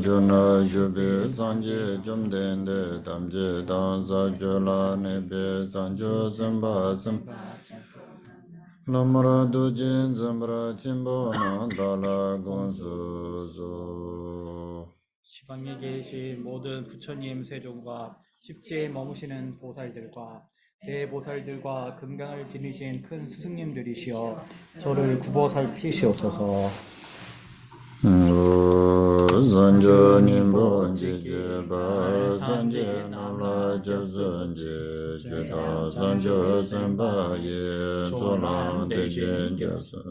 juna jubi sanje jumdende damje danza jula nebe sanjo samba sam lamara dujin zambra chimbo nandala gonsuzo 지방에 계신 모든 부처님 세종과 십지에 머무시는 보살들과 대보살들과 금강을 지니신 큰 스승님들이시여 저를 굽어 살피시옵소서. 산저 님보 지제바 산제 남라 접선제 제다 산저 선바예 조랑 대전 접선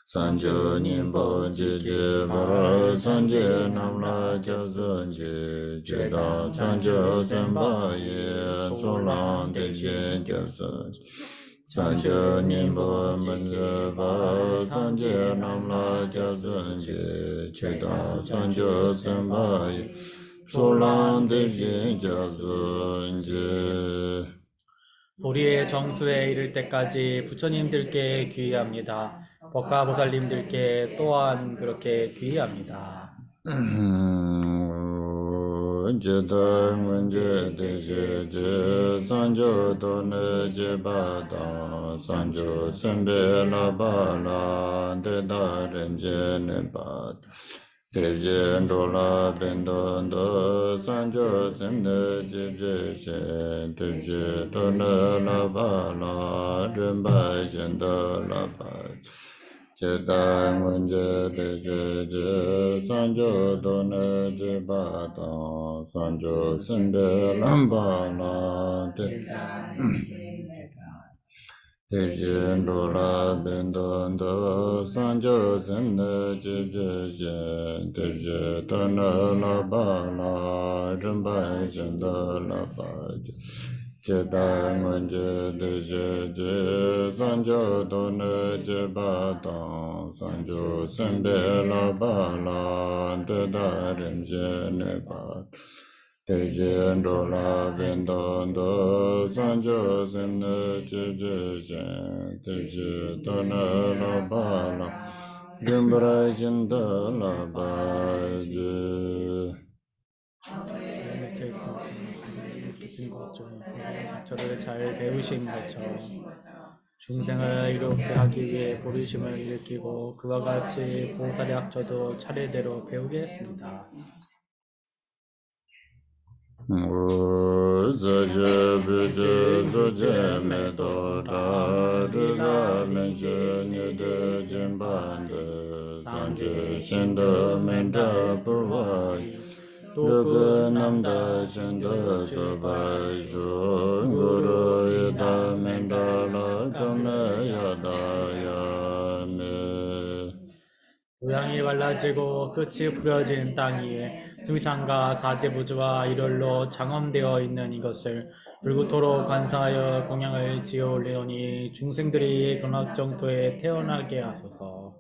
산저 님보 지제바 산제 남라 접선제 제다 산저 선바예 조랑 대전 접선 산저 님보 문제바 산제 남라 접선제 제다 산저 선바예 조랑 대전 접선제 도리의 정수에 이를 때까지 부처님들께 귀의합니다. 법가보살님들께 또한 그렇게 귀의합니다. 제다 문제 대제제 산저 도네 제바다 산저 선배라바라 대다른제네바 대제도라 벤도도 산저 셈네 제제제 대제도나라바라 름바젠도라바 제다 문제 대제제 산저 도네 제바다 산저 선배람바라 대제도라 벤도도 산저 셈네 제제제 대제도나라바라 름바젠도라바 제다 문제 대제제 산저 도네 제바다 산저 선배라바라 대다른제네바 대제도라 벤도도 산저 셈네 제제제 대제도나라바라 rimbra진다라바제 저를 잘 배우신 것처럼 중생을 이롭게 하기 위해 보리심을 일으키고 그와 같이 보살의 학처도 차례대로 배우겠습니다. 남다 신도 소바이쇼 구로에다 멘달라 감나야다야네 모양이 갈라지고 끝이 부러진 땅 위에 승상과 사대부주와 일월로 장엄되어 있는 이것을 불구토록 관사하여 공양을 지어 올리노니 중생들이 견학정토에 태어나게 하소서.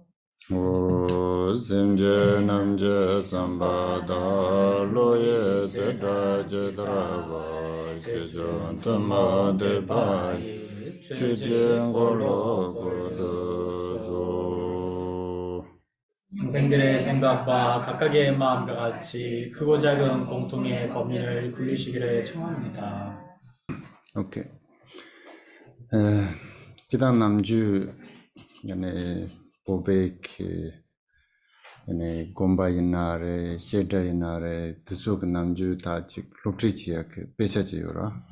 심제 남제 삼바다 로예 세다 제드라바 세존 타마데바이 취진골로 고드조 중생들의 생각과 각각의 마음과 같이 크고 작은 공통의 법리를 굴리시기를 청합니다. 오케이. 지단 남주 연애 보베키 네 곰바이나레 셰다이나레 드속 남주 다 록트리치야 그 베셔지요라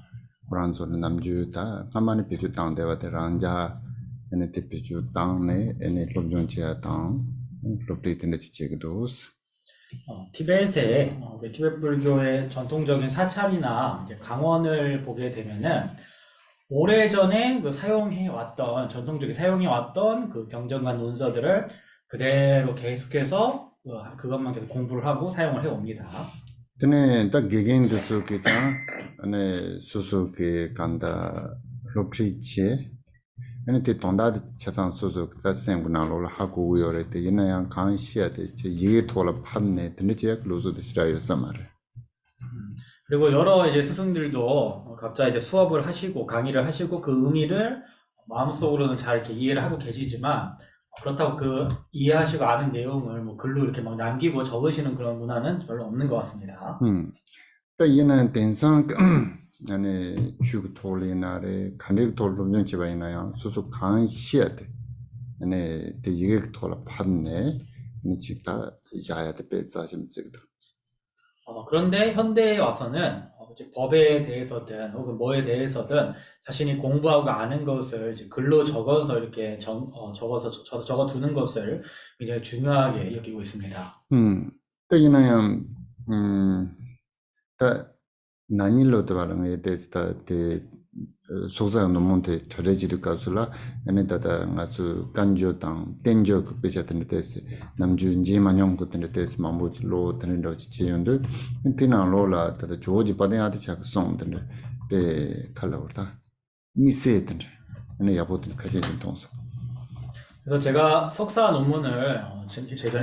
브란조 남주 다 가만히 비주 땅대와데 랑자 네 티피주 땅네 네 롭존치야 땅 록트리티네 치체그도스 티베트의 티베트 불교의 전통적인 사찰이나 이제 강원을 보게 되면은 오래전에 그 사용해왔던 전통적인 사용해왔던 그 경전과 논서들을 그대로 계속해서 그것만 계속 공부를 하고 사용을 해옵니다. 근데 딱 개개인도 속에잖아 안에 수수께 간다 롭트리치 ane te tonda de chatan sozo ta sem guna lo ha ku yo re te ina yang kan sia de che ye thola phamne de ne che lozo de sira yo samare. 그리고 여러 이제 스승들도 각자 이제 수업을 하시고 강의를 하시고 그 의미를 마음속으로는 잘 이렇게 이해를 하고 계시지만 그렇다고 그 이해하시고 아는 내용을 뭐 글로 이렇게 막 남기고 적으시는 그런 문화는 별로 없는 것 같습니다. 또 얘는 den상 아니 추구 돌리나래 간릭 돌로 정치바 있나요? 소소 강 시야 돼. 아니 대 이게 돌아 판네. 이 직다 이자야 돼 배자 좀 찍다. 그런데 현대에 와서는 이제 법에 대해서든 혹은 뭐에 대해서든 자신이 공부하고 아는 것을 이제 글로 적어서 이렇게 적어 두는 것을 굉장히 중요하게 여기고 있습니다. 또 얘는 다 난일로도 말하는 데스다 데 소자 노몬테 트레지드 가술라 에네다다 가수 간조당 땡조 그 베자든 데스 남주 인지만용 것들 데스 마모로 드는로 지연들 인티나 로라 다다 조지 바데한테 작 송들 데 칼라오다 미세든 네 야보든 가진 동서 그래서 제가 석사 논문을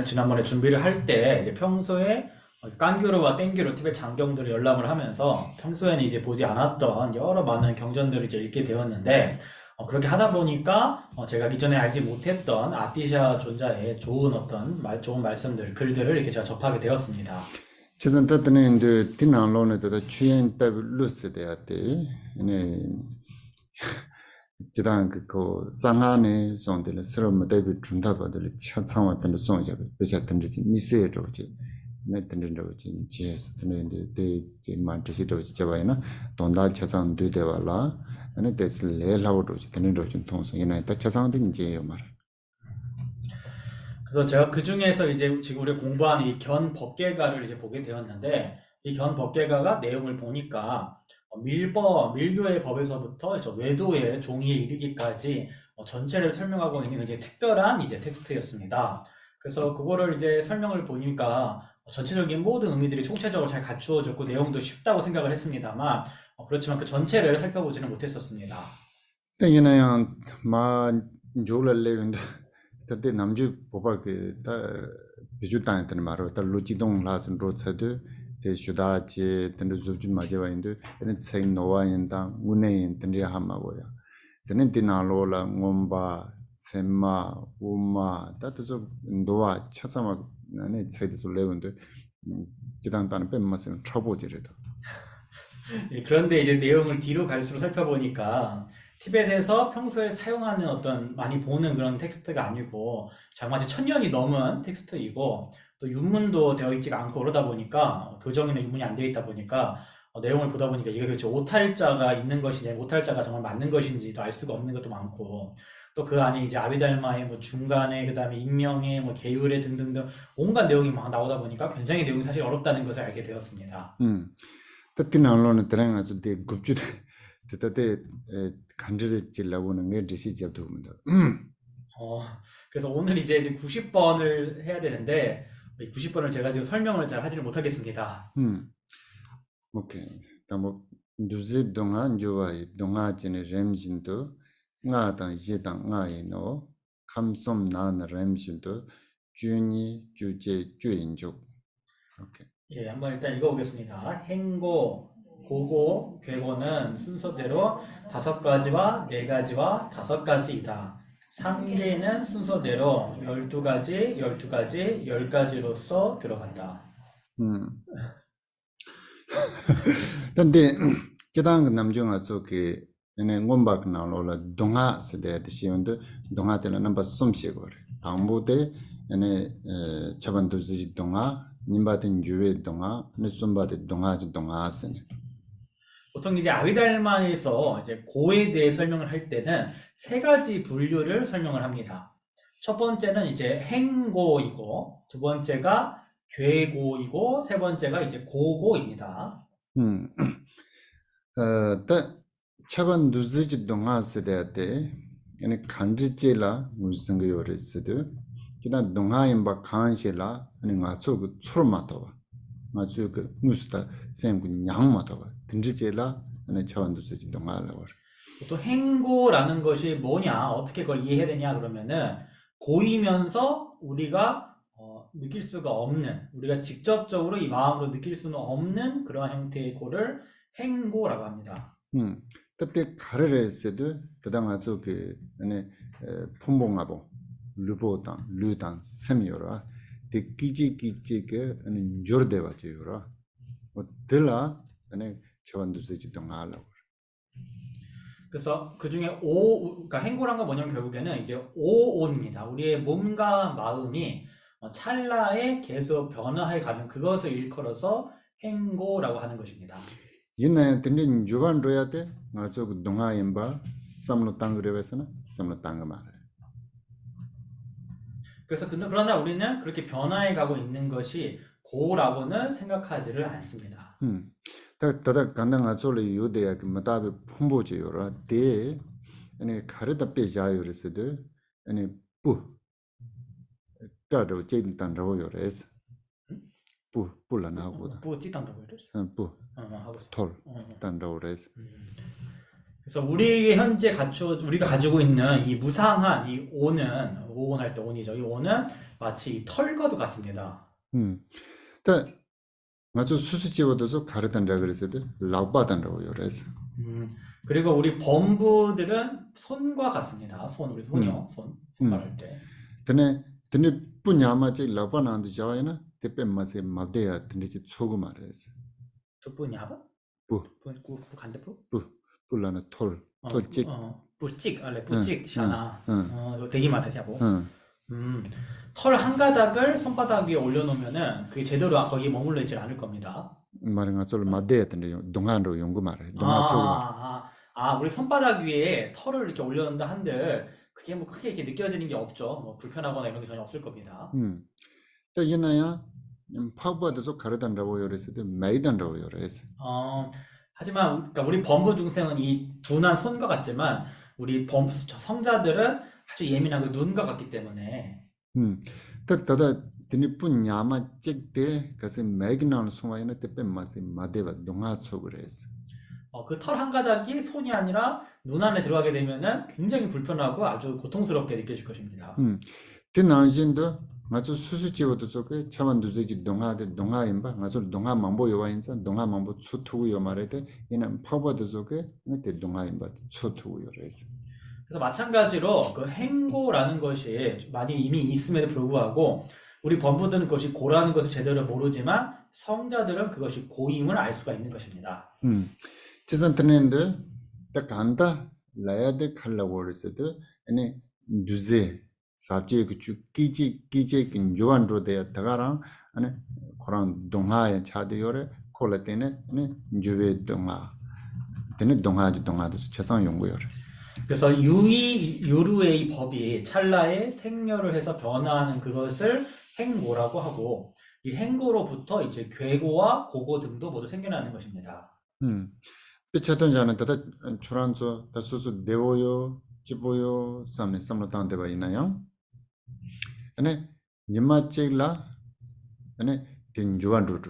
지난번에 준비를 할 때 이제 평소에 깐교로와 땡교로 티베트 장경들을 열람을 하면서 평소에는 이제 보지 않았던 여러 많은 경전들을 이제 읽게 되었는데 그렇게 하다 보니까 제가 이전에 알지 못했던 아티샤 존자의 좋은 말씀들, 글들을 이렇게 제가 접하게 되었습니다. 지금 때는 이제 디나로네도 취엔 때 루스데야데 네 지단 그 상안에 zon들 스럼 대비 준다바들 차창왔던 zon자 베자든지 미세로지 네든지 지에서 드는데 대 만트시도 지바이나 돈다 차상 되대발라 아니 데슬 레라우도지 드는도 좀 통성이나 딱 차상도 이제 말 그래서 제가 그 중에서 이제 지금 우리가 공부하는 이 견 법계가를 이제 보게 되었는데 이 견 법계가가 내용을 보니까 밀교의 법에서부터 저 외도의 종이에 이르기까지 전체를 설명하고 있는 이제 특별한 이제 텍스트였습니다. 그래서 그거를 이제 설명을 보니까 전체적인 모든 의미들이 총체적으로 잘 갖추어졌고 내용도 쉽다고 생각을 했습니다만 그렇지만 그 전체를 살펴보지는 못했었습니다. 때이나야 마 졸레레인데 그때 남주 보바 그다 비주탄한테 말로 다 루지동 라슨 로차드 대슈다지 던도 좀 맞아와인데 얘는 책 노와인다 운에인 던리 하마고요. 저는 디나로라 몬바 셈마 우마 다도 노와 차사마 나네 책도 레운데 지단단은 뺀마스는 쳐보지래도. 예, 그런데 이제 내용을 뒤로 갈수록 살펴보니까 티벳에서 평소에 사용하는 어떤 많이 보는 그런 텍스트가 아니고 장마치 1000년이 넘은 텍스트이고 또 윤문도 되어 있지가 않고 그러다 보니까 교정이나 윤문이 안 되어 있다 보니까 내용을 보다 보니까 이게 도대체 오탈자가 있는 것이냐 오탈자가 정말 맞는 것인지도 알 수가 없는 것도 많고 또 그 안에 이제 아비달마의 뭐 중간에 그다음에 인명의 뭐 계율의 등등등 온갖 내용이 막 나오다 보니까 굉장히 내용이 사실 어렵다는 것을 알게 되었습니다. 특히나로는 들어가서 대 급주대 대대 간절히 질라고는 게 디시 잡도입니다. 어, 그래서 오늘 이제 90번을 해야 되는데, 90번을 제가 지금 설명을 잘 하지를 못하겠습니다. 오케이. 다뭐 두지 동안 좋아해. 동아진의 렘진도 나다 이제당 나이노 감som 난 렘진도 주니 주제 주인족. 오케이. 예, 한번 일단 읽어보겠습니다. 행고, 고고, 괴고는 순서대로 5가지와 4가지와 5가지이다. 상계는 순서대로 12가지, 12가지, 10가지로서 들어간다. 근데 제당 남중아 저기 얘네 원박 나올라 동아 세대 드시는데 동아 때는 넘버 숨쉬고 당보대 얘네 차반도지 동아 님바든 주외 동아 네 숨바데 동아 동아 쓰네. 보통 이제 아비달마에서 이제 고에 대해 설명을 할 때는 3가지 분류를 설명을 합니다. 첫 번째는 이제 행고이고, 두 번째가 괴고이고, 세 번째가 이제 고고입니다. 다 차반 두지 동아 세대 때 얘네 간지제라 무슨 거 요랬어도 기타 동아인 바 칸실라 아니 가서 그 초르마도 맞죠 그 무스다 셈군 양마도 든지제라 아니 차반도 쓰지 동아라고 보통 행고라는 것이 뭐냐, 어떻게 그걸 이해해야 되냐 그러면은 고이면서 우리가 느낄 수가 없는, 우리가 직접적으로 이 마음으로 느낄 수는 없는 그러한 형태의 고를 행고라고 합니다. 그때 가르를 했어도 그다음 아주 그 안에 품봉하고 루보당 루당 셈이요라 데 끼지끼지게 아니 조르데와 제요라 들라 아니 차반두세지 동하라고 그래서 그 중에 그러니까 행고란 건 뭐냐면 결국에는 이제 오온입니다. 우리의 몸과 마음이 찰나에 계속 변화해 가는 그것을 일컬어서 행고라고 하는 것입니다. 이네 근데 주반 로야데 맞아 그 동하임바 삼로 땅그레베스나 삼로 땅가 말해 그래서 그러나 우리는 그렇게 변화해 가고 있는 것이 고라고는 생각하지를 않습니다. 다다 간당 아졸이 요데야 그 마다베 품보지요라 데 아니 가르다 빼자요레스데 아니 뿌 따로 제인단라고 요레스 뿌라나고다 뭐 찌당라고 이랬어. 뿌 하고 있어. 톨 단라오레스 그래서 우리가 가지고 있는 이 무상한 이 오는 오온할 때 온이죠. 이 오는 마치 이 털과도 같습니다. 다 맞아 수수지워도서 가르단라 그랬어도 라바단라고 요레스 그리고 우리 범부들은 손과 같습니다. 우리 손이요. 손 말할 때. 드네 뿌냐마지 라바난도 자와이나 대빼 맛에 마데야 드네지 초고 말레스 저뿐이야바? 뿌 간대뿌? 뿌라나 톨찍 뿌찍 알레 뿌찍 샤나. 되게 말하지 뭐. 털 한 가닥을 손바닥 위에 올려놓으면은 그게 제대로 거기 머물러 있질 않을 겁니다. 말은 아솔 마데야 드네 동안으로 연구 말해 동안 초고 말 우리 손바닥 위에 털을 이렇게 올려놓는다 한들 그게 뭐 크게 이렇게 느껴지는 게 없죠. 뭐 불편하거나 이런 게 전혀 없을 겁니다. 또 이나야 파부아도서 가르단라고 요레스도 메이단라고 요레스 하지만 그러니까 우리 범부 중생은 이 둔한 손과 같지만 우리 성자들은 아주 예민하고 눈과 같기 때문에 또 다다 드네 뿌냐마 찍대 가서 메기나는 수마이나 대빼 맛에 마데바 동아 초그레스 그 털 한 가닥이 손이 아니라 눈 안에 들어가게 되면은 굉장히 불편하고 아주 고통스럽게 느껴질 것입니다. 그 나중에도 맞아 수수지워도 저게 차만두지 동하임바 맞아 동하 망보 요와인자 동하 망보 초투고 요 말에데 이는 파버도 저게 이때 동하임바 초투고 요레스 그래서 마찬가지로 그 행고라는 것이 많이 이미 있음에도 불구하고 우리 범부들은 그것이 고라는 것을 제대로 모르지만 성자들은 그것이 고임을 알 수가 있는 것입니다. 지선 트렌드 딱 간다 라야데 칼라고 그랬어도 아니 두제 사제 그 끼지 조안로 돼 다가랑 아니 그런 동화에 차대요래 콜레테네 아니 주베 동화 되네 동화도 최상 연구요래 그래서 유루의 이 법이 찰나에 생멸을 해서 변화하는 그것을 행고라고 하고 이 행고로부터 이제 괴고와 고고 등도 모두 생겨나는 것입니다. 피차던 자는 다다 초란조 다소소 네오요 지보요 삼로탄 데바 있나요? 아니 님마치라 아니 딘주안루루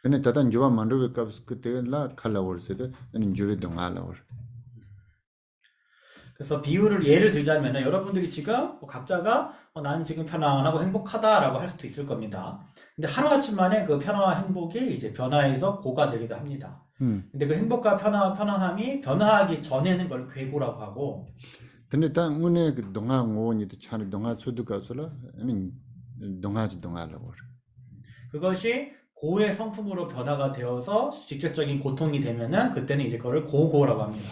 아니 다다 주안 만루베 갑스 그때라 칼라월세데 아니 주베 동알라월 그래서 예를 들자면 여러분들이 지금 각자가 나는 지금 편안하고 행복하다라고 할 수도 있을 겁니다. 근데 하루아침 만에 그 편안과 행복이 이제 변화해서 고가 되기도 합니다. 근데 그 행복과 편안함이 변화하기 전에는 그걸 괴고라고 하고 근데 딱 운에 그 동아 오니도 차는 동아 초도 가서라 아니 동아라고 그것이 고의 성품으로 변화가 되어서 직접적인 고통이 되면은 그때는 이제 그거를 고고라고 합니다.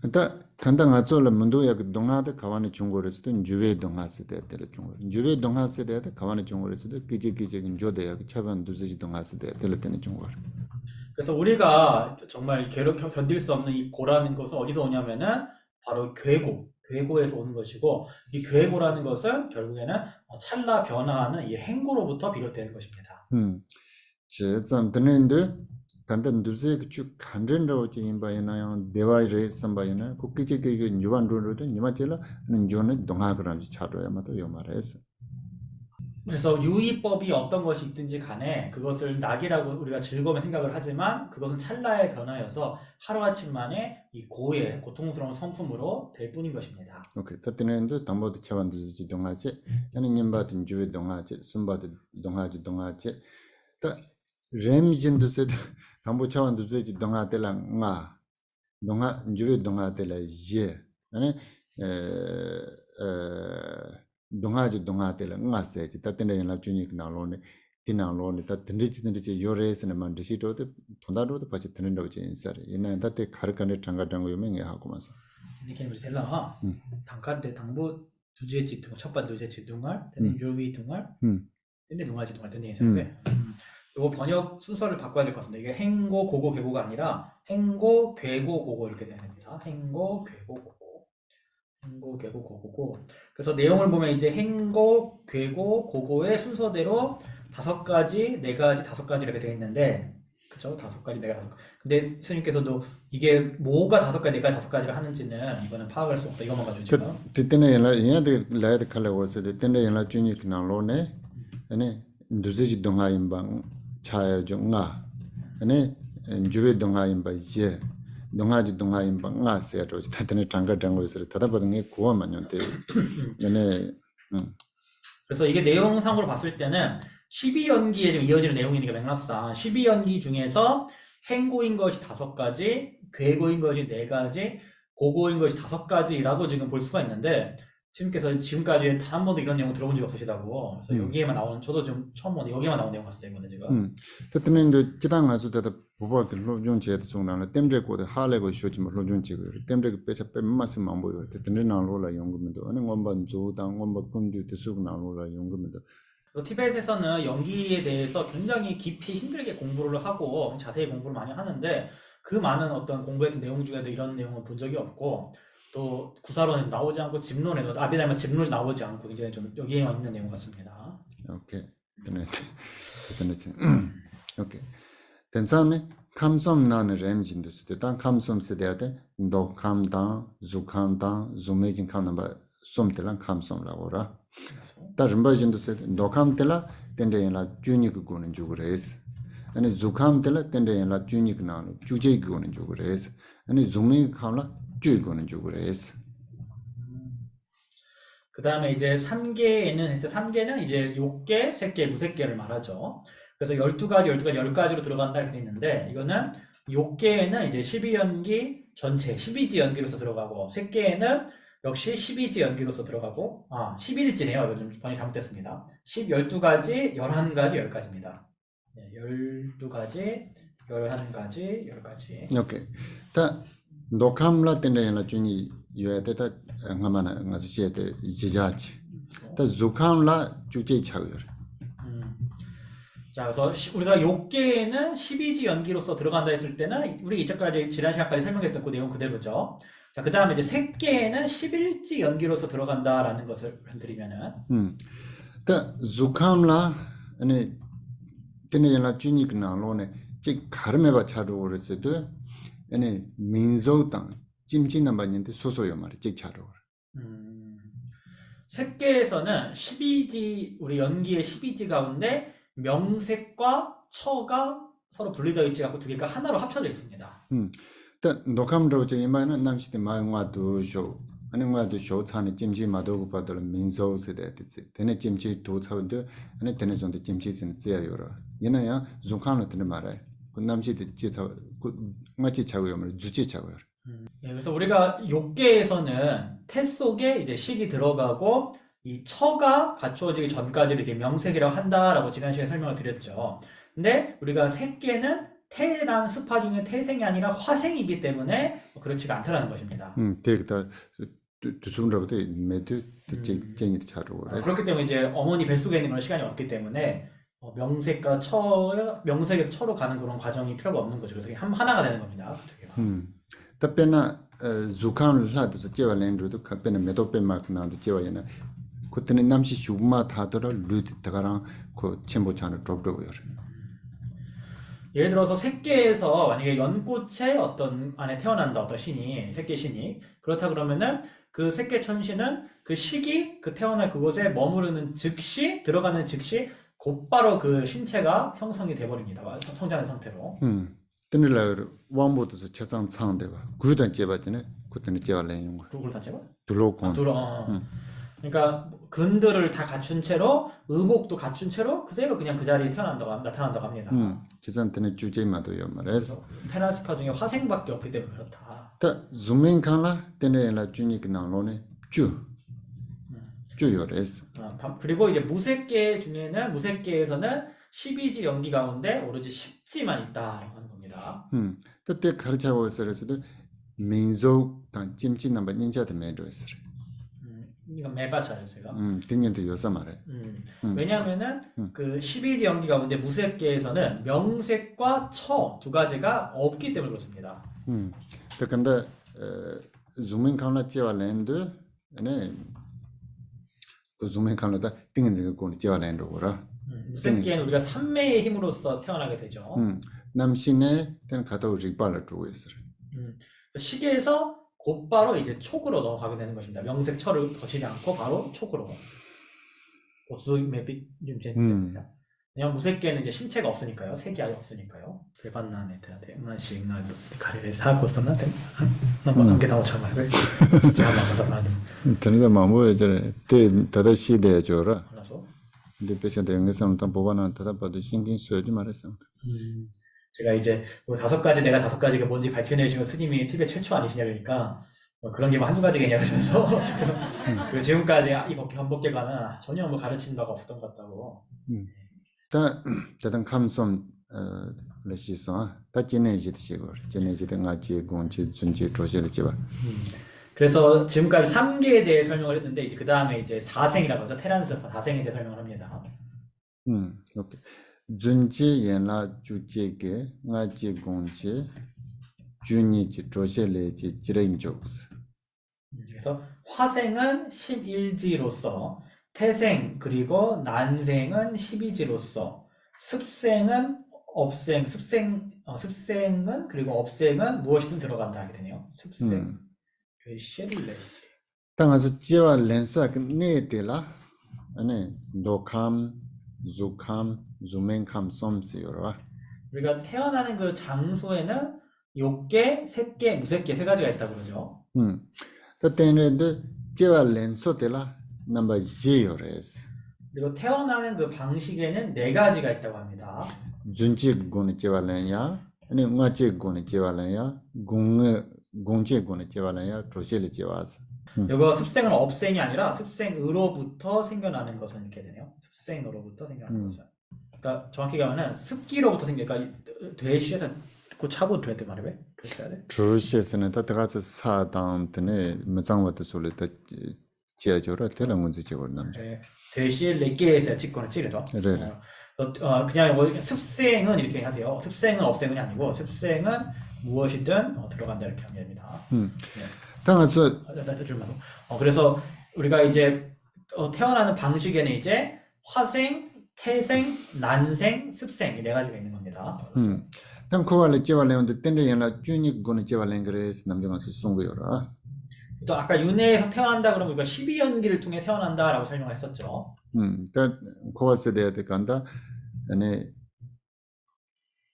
일단 간단 아졸 문도야 그 동아데 가와네 중고에서도 주베 동아스데 때 중고 주베 동아스데 가와네 중고에서도 기지 조대야 그 차반 두지 동아스데 때는 중고 그래서 우리가 정말 견딜 수 없는 이 고라는 것은 어디서 오냐면은 바로 괴고에서 오는 것이고 이 괴고라는 것은 결국에는 찰나 변화하는 이 행고로부터 비롯되는 것입니다. 제 드는데 간단 두세 그쭉 간전로 지인바이나요 대화를 선바이나 국기지 그 유한론으로도 니마텔라는 조는 동아그람지 차로야마도 요 말했어. 그래서 유의법이 어떤 것이 있든지 간에 그것을 낙이라고 우리가 즐거움에 생각을 하지만 그것은 찰나의 변화여서 하루아침 만에 이 고의 고통스러운 성품으로 될 뿐인 것입니다. 오케이. 따뜻한데 담보도 차반 두지 동아지 하나님 받은 주의 동아지 순받은 동아지 또 렘진도서 담보 차반 두지 동아들랑 동아 주의 동아들라 예 아니 동아지 동아텔 응아세 따텐데 연락 주니 그나로네 디나로네 따 든지든지 요레스네 만드시도도 돈다로도 같이 드는다고 인사를 얘는 따때 가르간에 장가장고 유명해 하고 마서 이렇게 해서 당간대 당부 두제지 등 첫번 두제지 등할 음. 유비 등할 음. 근데 동아지 등할 때는 예상돼. 이거 번역 순서를 바꿔야 될 것 같습니다. 이게 행고 고고 괴고가 아니라 행고 괴고 고고 이렇게 되야 됩니다. 행고 괴고 고고. 행고 괴고 고고고. 그래서 내용을 보면 이제 행고 괴고 고고의 순서대로 5가지, 4가지, 5가지 이렇게 되어 있는데 그쵸? 5가지, 4가지, 5가지. 근데 스님께서도 이게 뭐가 5가지, 4가지, 5가지를 하는지는 이거는 파악할 수 없다. 이것만 가지고 지금. 그때는 연락 얘한테 라이드 칼라고 왔을 때 때는 연락 주니 그나로네 아니 두제지 동아임방 차야 중가 아니 주베 동아임바 이제 동아지 동아임방 나세로 다들 장가장고 있어 다다바등에 고아만연데 얘네 그래서 이게 내용상으로 봤을 때는 12연기에 좀 이어지는 내용이니까 맥락상 12연기 중에서 행고인 것이 5가지, 괴고인 것이 4가지, 고고인 것이 5가지라고 지금 볼 수가 있는데 지금께서 지금까지 단 한 번도 이런 내용 들어본 적이 없으시다고. 그래서 여기에만 나오는 저도 지금 처음 보는 여기에만 나온 내용 같습니다. 이거는 지금. 그때는 이제 지당 가서 때다 보고 그 로존지에 중간에 땜들 거도 하래고 쇼지 뭐 로존지고 땜들 빼서 빼 맛은 안 보여. 그때는 나로라 연구면도 어느 원반 조당 원반 분주 대수고 나로라 연구면도 티벳에서는 연기에 대해서 굉장히 깊이 힘들게 공부를 하고 자세히 공부를 많이 하는데 그 많은 어떤 공부했던 내용 중에도 이런 내용을 본 적이 없고 또 구사론에 나오지 않고 집론에도 아비달마 집론이 나오지 않고 이제 좀 여기에만 있는 내용 같습니다. 오케이. 오케이. 된다음에 감som 나는 렘진도 수단 감som 세대한테 너 감당 주감당 주메진 감당 솜들랑 감som라고라. 다른 버전도 세대 너 감들라 된대라 주니그 고는 주그레스. 아니 주감들라 된대라 주니그 나는 주제 고는 주그레스. 아니 주메 감라 주고는 주그레스. 그 다음에 이제 3개에는 3개는 이제 욕계, 색계, 무색계를 말하죠. 그래서 12가지, 10가지로 들어간다 이렇게 있는데 이거는 욕계에는 이제 12연기 전체 12지 연기로서 들어가고 색계에는 역시 12지 연기로서 들어가고 11지네요. 이거 좀 번역 잘못됐습니다. 12가지, 11가지, 10가지입니다. 네, 12가지, 11가지, 10가지. 오케이. 다 녹함라 때문에 주니 요에다 nga마나 nga수시에데 이제자치 다 주캄라 주제 차요 자, 그래서 우리가 욕계에는 12지 연기로서 들어간다 했을 때는 우리 이제까지 지난 시간까지 설명했던 그 내용 그대로죠. 자, 그 다음에 이제 색계에는 11지 연기로서 들어간다라는 것을 드리면은 다 주캄라 아니 때문에 주니 그나로네 즉 가르메바 차로 그랬어도 아니 민족당 찜찜한 반인데 소소요 말이 직차로. 색계에서는 12지 우리 연기의 12지 가운데 명색과 처가 서로 분리되어 있지 않고 두 개가 하나로 합쳐져 있습니다. 녹함으로 저기만은 남시대 마음와도 쇼 아니와도 쇼 찬이 찜지 마도고 받을 민족 세대 됐지. 되네 찜지 도차도 아니 되네 정도 찜지는 제야요라. 얘나야 좀칸을 되는 말해. 그 남시대 제차 그 마치 차고요 말 주제 차고요. 네, 그래서 우리가 욕계에서는 태 속에 이제 식이 들어가고 이 처가 갖추어지기 전까지를 이제 명색이라고 한다라고 지난 시간에 설명을 드렸죠. 근데 우리가 색계는 태란 스파 중에 태생이 아니라 화생이기 때문에 그렇지가 않다라는 것입니다. 되게다 두숨으로부터 매드 쟁이 차로. 그렇기 때문에 이제 어머니 뱃속에 있는 그런 시간이 없기 때문에 명색과 명색에서 처로 가는 그런 과정이 필요가 없는 거죠. 그래서 하나가 되는 겁니다. 답변나 주칸을 하도 제발렌로도 답변에 메도페 마크나도 제와이나 그때는 남시 슈마 타더라 루드다가랑 그 첨보찬을 드롭도요. 예를 들어서 색계에서 만약에 연꽃의 어떤 안에 태어난다 어떤 신이 색계 신이 그렇다 그러면은 그 색계 천신은 그 시기 그 태어날 그곳에 머무르는 즉시 들어가는 즉시 곧바로 그 신체가 형성이 돼버립니다. 성장한 상태로. 때는 왕보도서 최상 창대가 구단 제바지네 그때는 제발렌 거. 그걸 다 제가? 둘로콘. 그러니까 근들을 다 갖춘 채로 의복도 갖춘 채로 그대로 그냥 그 자리에 나타난다고 합니다. 지산테는 주제마도요 말해서. 페라스파 중에 화생밖에 없기 때문에 그렇다. 다 줌인 칸라 때네라 주니크 나로네 주. 주요레스. 그리고 이제 무색계에서는 12지 연기 가운데 오로지 10지만 있다라고 하는 겁니다. 그때 가르쳐고 있어서도 민족 단 찜치 넘버 닌자도 매도했어. 이건 매바차였어요. 등년도 요사 말해. 왜냐하면은 그 12지 연기 가운데 무색계에서는 명색과 처 두 가지가 없기 때문에 그렇습니다. 근데 줌인 칸라 제발랜드 네 그 줌인 칸라다 등인지가 고는 제발랜드 거라. 무색계는 우리가 삼매의 힘으로써 태어나게 되죠. 남신의 때는 가다 리발을 두고 있어요. 시계에서 곧바로 이제 촉으로 넘어가게 되는 것입니다. 명색 처를 거치지 않고 바로 촉으로. 왜냐면 무색계는 이제 신체가 없으니까요. 색이 아예 없으니까요. 대반나네트한테 응아시응아 가리를 사고 썼나데 한게 나오죠 말고 제가 만나다 근데 마무에 저래 때 다다 시대에 줘라. 알아서. 근데 배신대 영상 또 보고는 다다 봐도 신경 써야지 말했어. 제가 이제 뭐 5가지 내가 5가지가 뭔지 밝혀내시면 스님이 티베 최초 아니시냐 그러니까 뭐 그런 게 뭐 한두 가지겠냐 그러면서 지금 지금까지 이 반복계가는 전혀 뭐 가르친 바가 없던 것 같다고. 다단 감som 레시소 다 지내지도 시고 지내지도 같이 공치 준지 조절을 지바. 그래서 지금까지 3계에 대해 설명을 했는데 이제 그 다음에 이제 4생이라고 해서 테란스 4생에 대해 설명을 합니다. 오케이. 준지 연라 주제게 같이 공치 준이지 조절레지 지레인족스. 그래서 화생은 11지로서 태생 그리고 난생은 12지로서 습생은 습생은 그리고 업생은 무엇이든 들어간다 하게 되네요. 습생. 쉐릴레시. 땅아서 지와 렌사 네데라 아니 노캄 주캄 주멘캄 솜시요라. 우리가 태어나는 그 장소에는 욕계, 색계, 무색계 3가지가 있다고 그러죠. 그때는데 지와 렌소데라 넘버 0레스. 그리고 태어나는 그 방식에는 4가지가 있다고 합니다. 준지 군이 지와len야 아니 응아지 군이 지와len야 공지 군이 지와len야 조실이 지와스. 이거 습생은 업생이 아니라 습생으로부터 생겨나는 것은 이렇게 되네요. 습생으로부터 생겨나는 것은. 그러니까 정확히 가면은 습기로부터 그러니까 되시에서 그 차보 되대 말해 왜? 그래야 돼. 주시에서는 다 들어가서 사담드네 무장와도 소리다 지어줘라 되는 문제 지고 남자. 되시의 4개에서 직권을 찌르죠. 그래. 그냥 뭐 습생은 이렇게 하세요. 습생은 업생은 아니고 습생은 무엇이든 들어간다 이렇게 하면 됩니다. 당아서 그래서 우리가 이제 태어나는 방식에는 이제 화생, 태생, 난생, 습생 이 4가지가 있는 겁니다. 당 코발레 지발레온데 땐데 연라 준이 군이 지발렌 그래서 남자가서 송고요라. 또 아까 윤회에서 태어난다 그러면 우리가 12연기를 통해 태어난다라고 설명을 했었죠. 다 코발세 돼야 돼 간다. 아니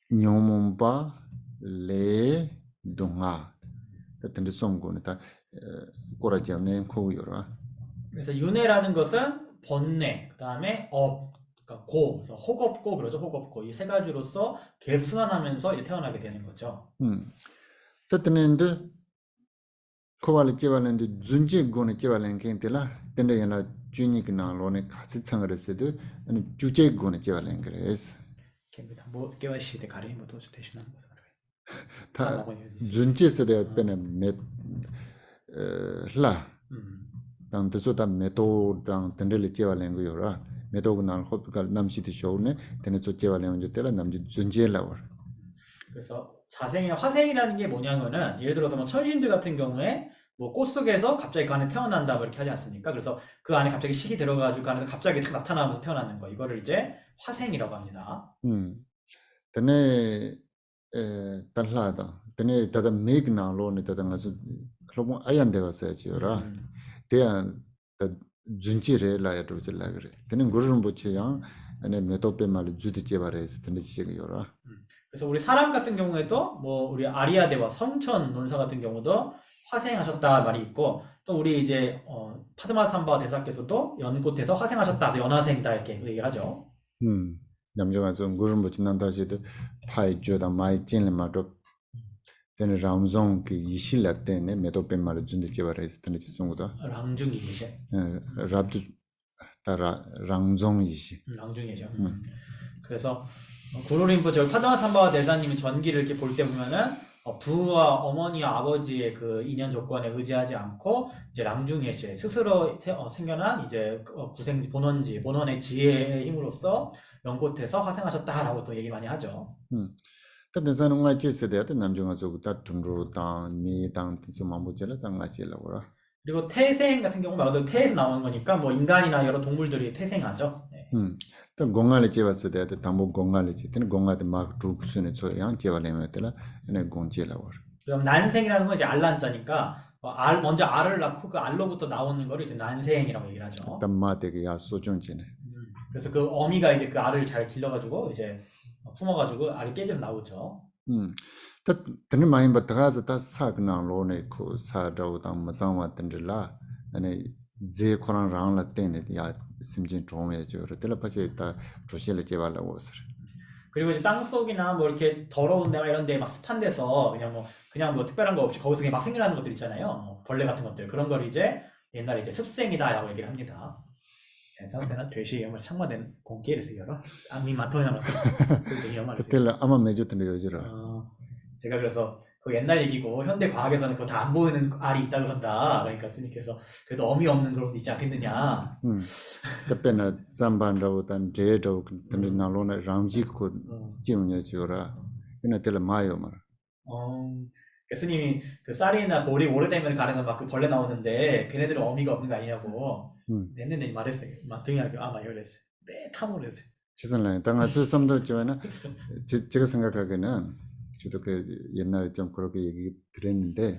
뇽몬바 레 동아 같은데 송고는 다 꼬라지암네 코고요라. 그래서 윤회라는 것은 번뇌, 그다음에 그러니까 그래서 혹없고 그러죠. 혹없고 이 3가지로서 개순환하면서 이제 태어나게 되는 거죠. 그때는데 코발레 지발렌데 준지 군이 지발렌 켄텔라 땐데 연라 준이기 나로네 같이 창을했어도 아니 주제 군이 지발렌 그래서 걔입니다. 뭐 깨와시 대 가리 뭐 도스 대신하는 것은 다 준지에서 대해 빼네 라 당도다 메토당 던들리 지발렌 거요라 메토가 날 호프갈 남시티 쇼네 때는 저 지발렌 언제 때라 남지 준지엘라워. 그래서 자생의 화생이라는 게 뭐냐면은 예를 들어서 뭐 천신들 같은 경우에 뭐 꽃 속에서 갑자기 그 안에 태어난다 뭐 이렇게 하지 않습니까? 그래서 그 안에 갑자기 식이 들어가지고 그 안에서 갑자기 탁 나타나면서 태어나는 거 이거를 이제 화생이라고 합니다. 때네 달라다 때네 다다 메그나로네 다다 가서 그럼 아얀데 왔어야지요라. 대한 준지레라야도 질라 그래. 때는 그런 보치야 아니 메토페 말 주디 제바레스 때네 지게요라. 그래서 우리 사람 같은 경우에도 뭐 우리 아리아대와 선천 논사 같은 경우도 화생하셨다 말이 있고 또 우리 이제 파드마삼바 대사께서도 연꽃에서 화생하셨다, 연화생이다 이렇게 얘기하죠. 남자가 좀 그런 거 지난다시도 파이 줘다 많이 찐을 말도 되는 람종 그 이실라 때네 메도ペ 말을 준데 제바레스 때네 지송고다. 랑중기 계셔. 랍도 다 랑종이시. 랑중이죠. 음. 그래서 구루림프 저 파다마 삼바와 대사님이 전기를 이렇게 볼 때 보면은 부와 어머니와 아버지의 그 인연 조건에 의지하지 않고 이제 랑중의 씨 스스로 생겨난 이제 구생 본원의 지혜의 힘으로써 연꽃에서 화생하셨다라고 또 얘기 많이 하죠. 다 대사는 같이 세대야 남중아 저부터 둔로 당 미당 좀 마무지를 당 같이 라고라. 그리고 태생 같은 경우 말 그대로 태에서 나오는 거니까 뭐 인간이나 여러 동물들이 태생하죠. 네. 또 공간을 집었을 때 당보 공간을 집는 공간에 막 두수는 저양 집어내면들 ene 공지라고. 그럼 난생이라는 건 이제 알란자니까 먼저 알을 낳고 그 알로부터 나오는 거를 이제 난생이라고 얘기를 하죠. 담마되게 야 소중지네. 그래서 그 어미가 이제 그 알을 잘 길러가지고 이제 품어가지고 알이 깨져서 나오죠. 다 드는 많이 받다가서 다 사그나로네 그 사다고 당 마장와 던들라 ene 제 코란 라운라 때네 야 심진 좋아해죠. 그래서 빠지 다 조실을 제발라고 했어. 그리고 이제 땅 속이나 뭐 이렇게 더러운 데나 이런 데 막 습한 데서 그냥 뭐 특별한 거 없이 거기서 그냥 막 생겨나는 것들 있잖아요. 뭐 벌레 같은 것들 그런 걸 이제 옛날에 이제 습생이다라고 얘기를 합니다. 상세는 되시 영을 창마된 공기를 쓰여라. 아미 마토야 마토. 그 영화를 쓰여. 그때 아마 매줬던 요지라. 제가 그래서 그 옛날 얘기고 현대 과학에서는 그거 다 안 보이는 알이 있다 그런다. 그러니까 스님께서 그래도 어미 없는 그런 게 있지 않겠느냐. 그때나 잠반라고 단 제도 근데 나로나 랑지코 지문여지라. 그나 때라 마요 말. 스님이 그 쌀이나 볼이 오래되면 간에서 막 그 벌레 나오는데 걔네들은 어미가 없는 거 아니냐고 냈는데 말했어요. 마통이하게 아마 이랬어요. 매 탐으로 했어요. 지선라 당아 수섬도 좋아나 제가 생각하기에는 저도 그 옛날에 좀 그렇게 얘기 드렸는데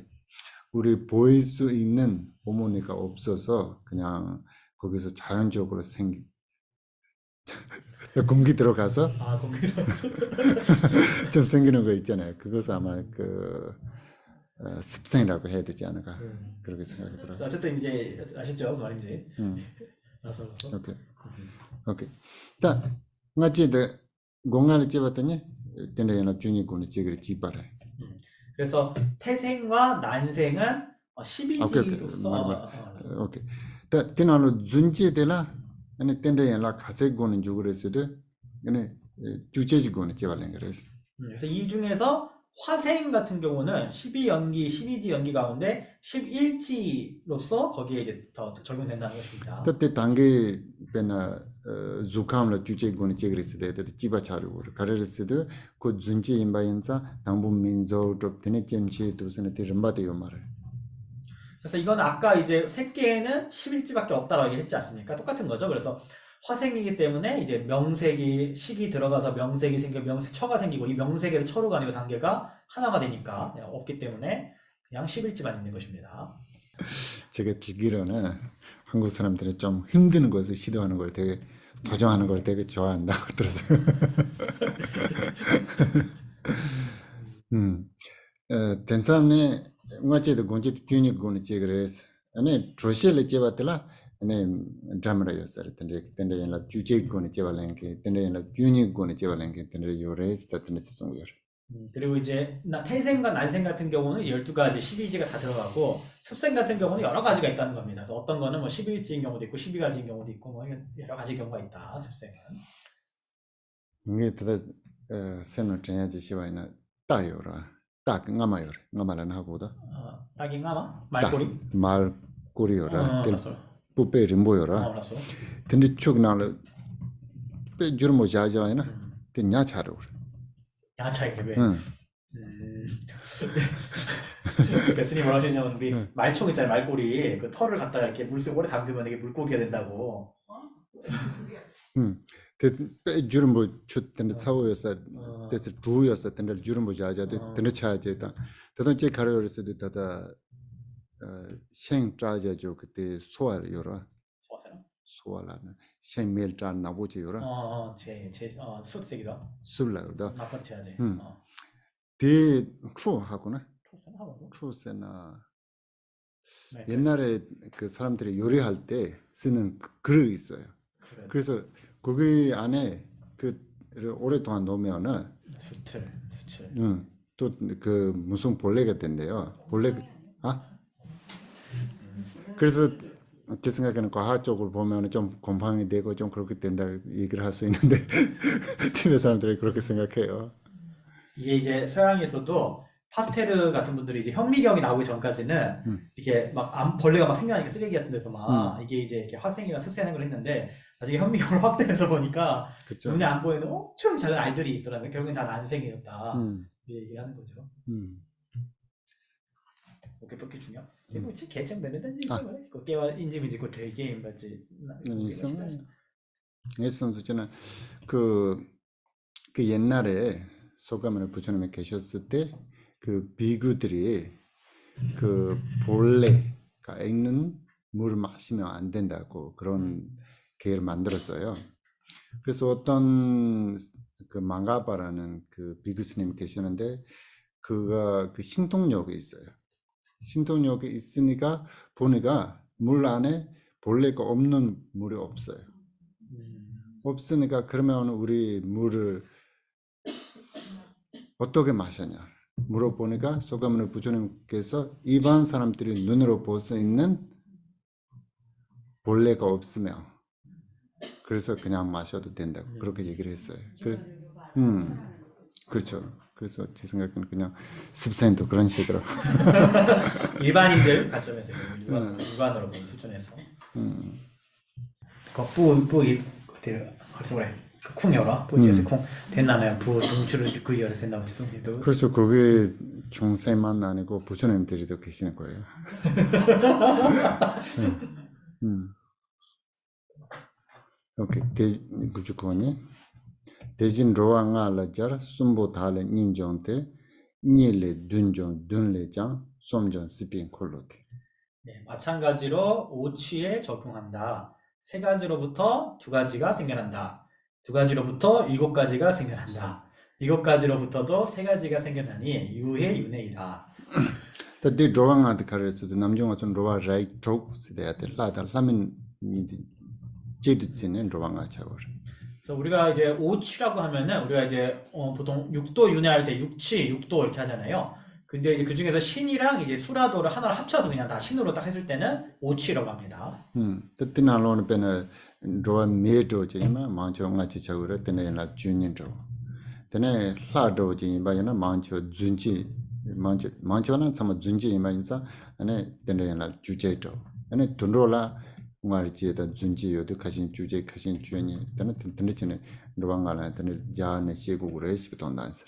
우리 보일 수 있는 어머니가 없어서 그냥 거기서 자연적으로 생긴 공기 들어가서 공기 들어가서 좀 생기는 거 있잖아요. 그것은 아마 그 습생이라고 해야 되지 않을까 그렇게 생각이 들어요. 어쨌든 이제 아셨죠 무슨 말인지. 오케이. 자, 같이 공간을 집었더니 근데 주니고는 지그리 집발해. 그래서 태생과 난생은 12지로서 오케이. 다 티나로 준지되라 아니 텐데야라 가세고는 주그랬어도 근데 주제지고는 집발해 그래서. 그래서 이 중에서 화생 같은 경우는 12연기, 12지 연기 가운데 11지로서 거기에 이제 더 적용된다는 것입니다. 그때 단계 배나 주감을 주제고는 지그랬을 때 집어차리고 가르랬어도 그 준지 임바인자 당부 민족적 되는 점치 도선에 들음바대요 말을. 그래서 이건 아까 이제 새끼에는 11지밖에 없다라고 얘기했지 않습니까? 똑같은 거죠. 그래서 화생이기 때문에 이제 명색이 식이 들어가서 명색이 생겨 명색처가 생기고 이 명색에서 처로 가는 단계가 하나가 되니까 없기 때문에 그냥 11지만 있는 것입니다. 제가 듣기로는 한국 사람들이 좀 힘든 것을 시도하는 걸 되게 도전하는 걸 되게 좋아한다고 들었어요. 덴삼네 응아체도 공지 튜닉고는 지그레스 아니 조실을 집었더라 네 드라마였어요. 근데 연락 주제고는 집어len게 근데 연락 튜닉고는 집어len게 근데 요레스 같은 뜻송이요. 그리고 이제 태생과 난생 같은 경우는 12가지 12지가 다 들어가고 습생 같은 경우는 여러 가지가 있다는 겁니다. 그래서 어떤 거는 뭐 11지인 경우도 있고 12가지인 경우도 있고 뭐 여러 가지 경우가 있다. 습생은. 이게 더 세는 전야지 시와이나 따요라. 딱 nga마요. nga마라는 하고다. 딱이 nga마? 말꼬리? 말꼬리요라. 알았어. 부페 림보요라. 알았어. 근데 축나를 빼 주름 뭐 자자이나. 그냥 차로. 야차이 개배. 스님 뭐라 하셨냐면 우리 말총 있잖아요. 말꼬리 그 털을 갖다가 이렇게 물속에 오래 담그면 이게 물고기가 된다고. 빼 주름 뭐 쳤던데 차오였어. 그래서 주였어. 근데 주름 뭐 자자도 근데 차야지다. 더던지 가려서도 다다 생 짜자죠. 그때 소화요라. 소화라는 생밀 짠 나보지요라. 제 수색이다. 술라요다. 맞붙여야 돼. 대 추하구나. 추세나. 추세나. 옛날에 그 사람들이 요리할 때 쓰는 그릇이 있어요. 그래서 거기 안에 그 오랫동안 놓으면은 수출. 또 그 무슨 벌레가 된대요. 벌레 그래서 제 생각에는 과학적으로 보면 좀 곰팡이 되고 좀 그렇게 된다 얘기를 할 수 있는데 티베 사람들이 그렇게 생각해요. 이게 이제 서양에서도 파스테르 같은 분들이 이제 현미경이 나오기 전까지는 음, 이게 막 벌레가 막 생겨나니까 쓰레기 같은 데서 음, 막 이게 이제 이렇게 활생이나 습생을 걸 했는데 나중에 현미경을 확대해서 보니까 그렇죠. 눈에 안 보이는 엄청 작은 알들이 있더라고요. 결국엔 다 난생이었다. 음, 이 얘기를 하는 거죠. 음. 오케이, 그렇게 중요. 이게 음. 뭐지? 개념되는 아, 있어요. 그 깨와 인지민지 그 되게 맞지. 있으면 있으면서 저는 그, 그 옛날에 소가문의 부처님이 계셨을 때 그 비구들이 그 본래가 있는 물을 마시면 안 된다고 그런 계획을 만들었어요. 그래서 어떤 그 망가바라는 그 비구 스님이 계시는데 그가 그 신통력이 있어요. 신통력이 있으니까 보니까 물 안에 본래가 없는 물이 없어요. 없으니까 그러면 우리 물을 어떻게 마셨냐 물어보니까 소가문의 부처님께서 일반 사람들이 눈으로 볼 수 있는 본래가 없으면 그래서 그냥 마셔도 된다고 그렇게 얘기를 했어요. 그래서 그렇죠. 그래서 제 생각에는 그냥 습생도 그런 식으로. 일반인들 관점에서 일반으로 보는 수준에서. 그 어떻게 그래? 쿵 열어. 부지에서 쿵 된나나요? 부 눈치를 그 열어서 된다고 지성이도. 그렇죠. 그게 중세만 아니고 부처님들이도 계시는 거예요. 오케이. 그주코니 대진 로왕아 라jar 숨보 달에 닌정테 니레 둔정 둔레장 솜정 스핀 콜로테. 네, 마찬가지로 오취에 적용한다. 세 가지로부터 두 가지가 생겨난다. 두 가지로부터 일곱 가지가 생겨난다. 일곱 가지로부터도 세 가지가 생겨나니 유해 윤회이다. 데 로왕한테 가르쳐도 남중아 좀 로와 라이 쪽 시대한테 라다 라면 제두지는 로왕아 저거. 그래서 우리가 이제 오취라고 하면은 우리가 이제 보통 육도 윤회할 때 육취, 육도 이렇게 하잖아요. 근데 이제 그 중에서 신이랑 이제 수라도를 하나로 합쳐서 그냥 다 신으로 딱 했을 때는 오취라고 합니다. 뜻나로는 배는 로와 메도지마 만cho 같이 저거를 때내나 주닌도. 때내 라도지 바이나 만cho 준지 만cho는 참 준지 이마인사 아니 때내나 주제도. 아니 돈로라 응아리지에다 준지요도 가신 주제 가신 주연이 때는 든든해지네 로왕가라 때는 자네 시국으로 해시부터 난서.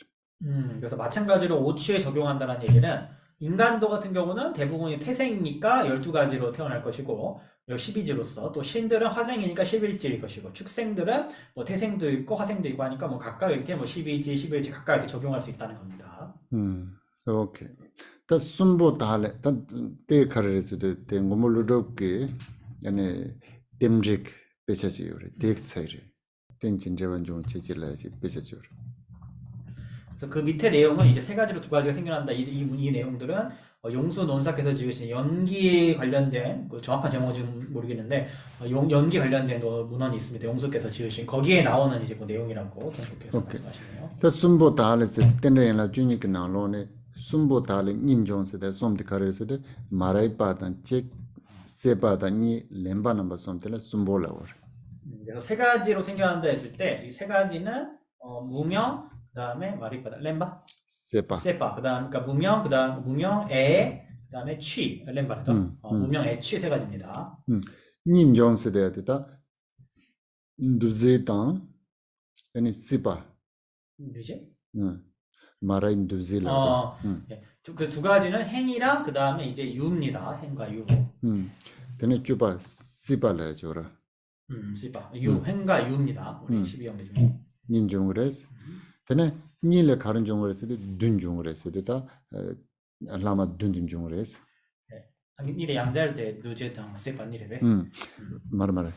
그래서 마찬가지로 오취에 적용한다는 얘기는 인간도 같은 경우는 대부분이 태생이니까 12가지로 태어날 것이고 12지로서 또 신들은 화생이니까 11지일 것이고 축생들은 뭐 태생도 있고 화생도 있고 하니까 뭐 각각 이렇게 뭐 12지, 11지 각각 이렇게 적용할 수 있다는 겁니다. 오케이. 다 숨보 달래 때 가르쳐도 때 고물르럽게 아니 댐직 배차지요. 덱 차이리. 땡진제만 좀 제질라지 배차지요. 그래서 그 밑에 내용은 이제 세 가지로 두 가지가 생겨난다. 이 내용들은 용수 논사께서 지으신 연기 관련된 그 정확한 제목은 지금 모르겠는데 연기 관련된 문헌이 있습니다. 용수께서 지으신 거기에 나오는 이제 그 내용이라고 kenko께서 말씀하시네요. 다 숨보 달래서 때내나 주니까 나로네 숨보 달래 인종세대 솜데 가르쳐도 마라이 바단 책 세바다니 렘바나바 솜텔라 숨보라고. 그래서 세 가지로 생겨난다 했을 때 이 세 가지는 무명, 그다음에 마리바다, 렘바, 세바. 세파, 그다음 그러니까 무명, 그다음 무명, 애, 그다음에 취, 렘바죠. 무명, 애, 취 세 가지입니다. 인종세대다 두제당 아니 세바. 뭐지? 마라이 두제라. 그 두 가지는 행이랑 그다음에 이제 유입니다. 행과 유. 되네 주바 세바라 줘라. 씨바. 유, 행과 유입니다. 우리 12형제 중에. 인종을 해서 되네 니를 가른 종을 했어도 둔종을 했어도 다 라마 둔둔종을 해서 니네 양자할 때 누제당 세파 니레베. 말말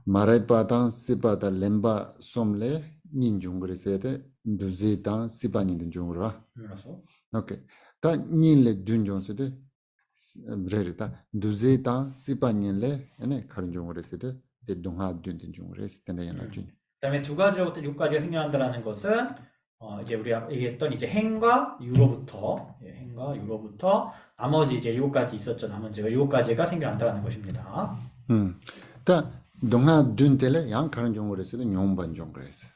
마라이바당 시바다 렘바 솜레 닌종을 했어야 돼 두제당 시바니든 종으로 그래서 오케이 다 니를 둔종서도 그래다 두제당 시바니를 아니 가른 종을 했어도 동하 둔둔종을 했을 때는 연락 중. 그다음에 두 가지로부터 6가지가 생겨난다는 것은 이제 우리가 얘기했던 이제 행과 유로부터 행과 유로부터 나머지 이제 7가지 있었죠. 나머지가 7가지가 생겨난다는 것입니다. 다 동화 둔텔에 양 가는 종을 했어도 용반 종을 했어.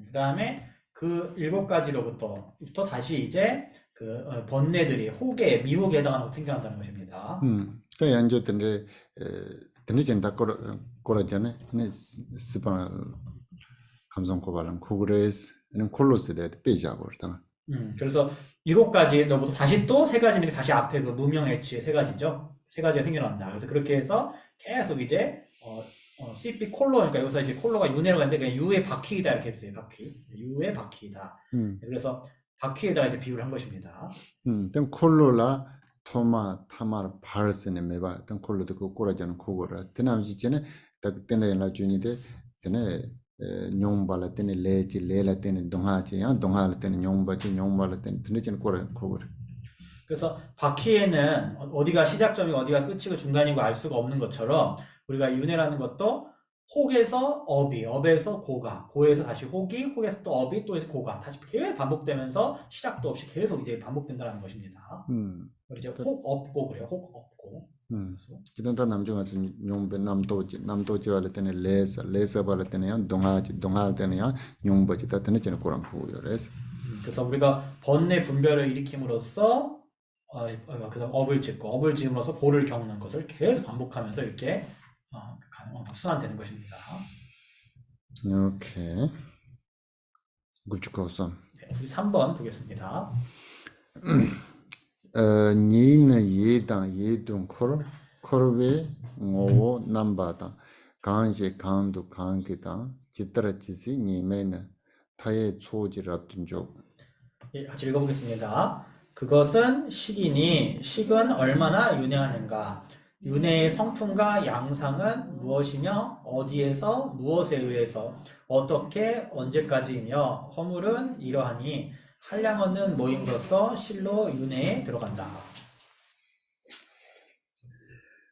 그다음에 그 7가지로부터 다시 이제 그 번뇌들이 호계, 미혹에 해당하는 것이 생겨난다는 것입니다. 다 연조 때문에 때문에 진다 거라잖아. 네 스파 감성 고발은 코그레스 는 콜로스에 빼자고 그러다. 그래서 7가지로부터 다시 또 3가지는 다시 앞에 그 무명해치의 3가지죠. 3가지가 생겨난다. 그래서 그렇게 해서 계속 이제 CP 콜로, 그러니까 여기서 이제 콜로가 윤회로 갔는데 그냥 유의 바퀴이다 이렇게 해주세요. 바퀴. 유의 바퀴이다. 그래서 바퀴에다가 이제 비유를 한 것입니다. 땐 콜로라 토마 타마르 파르스네 메바 땐 콜로도 그 꼬라자는 코고라 때나지 전에 딱 때네 라주니데 때네 뇽발라 때네 레지 레라 때네 동하지 야 동하라 때네 뇽바지 뇽발라 때네 때네 꼬라 코고라. 그래서 바퀴에는 어디가 시작점이고 어디가 끝이고 중간이고 알 수가 없는 것처럼 우리가 윤회라는 것도 혹에서 업이, 업에서 고가, 고에서 다시 혹이, 혹에서 또 업이, 또 고가 다시 계속 반복되면서 시작도 없이 계속 이제 반복된다는 것입니다. 이제 혹 업고 그래요. 혹 업고. 지단다 남중아서 용배 남도지 할 때는 레서 할 때는 동하지 때는 용버지 다 때는 저는 꼬랑 보여래서. 그래서 우리가 번뇌 분별을 일으킴으로써 그다음 업을 짓고 업을 지음으로써 고를 겪는 것을 계속 반복하면서 이렇게 순환되는 것입니다. 오케이. 굵직하우선. 네, 우리 3번 보겠습니다. 니는 예당 예동 코르베 오오 남바다 강시 강도 강기다 지따라지시 니메는 타의 초지랍든 족. 예, 같이 읽어보겠습니다. 그것은 식이니 식은 얼마나 윤회하는가? 윤회의 성품과 양상은 무엇이며 어디에서 무엇에 의해서 어떻게 언제까지이며 허물은 이러하니 한량없는 모임으로서 실로 윤회에 들어간다.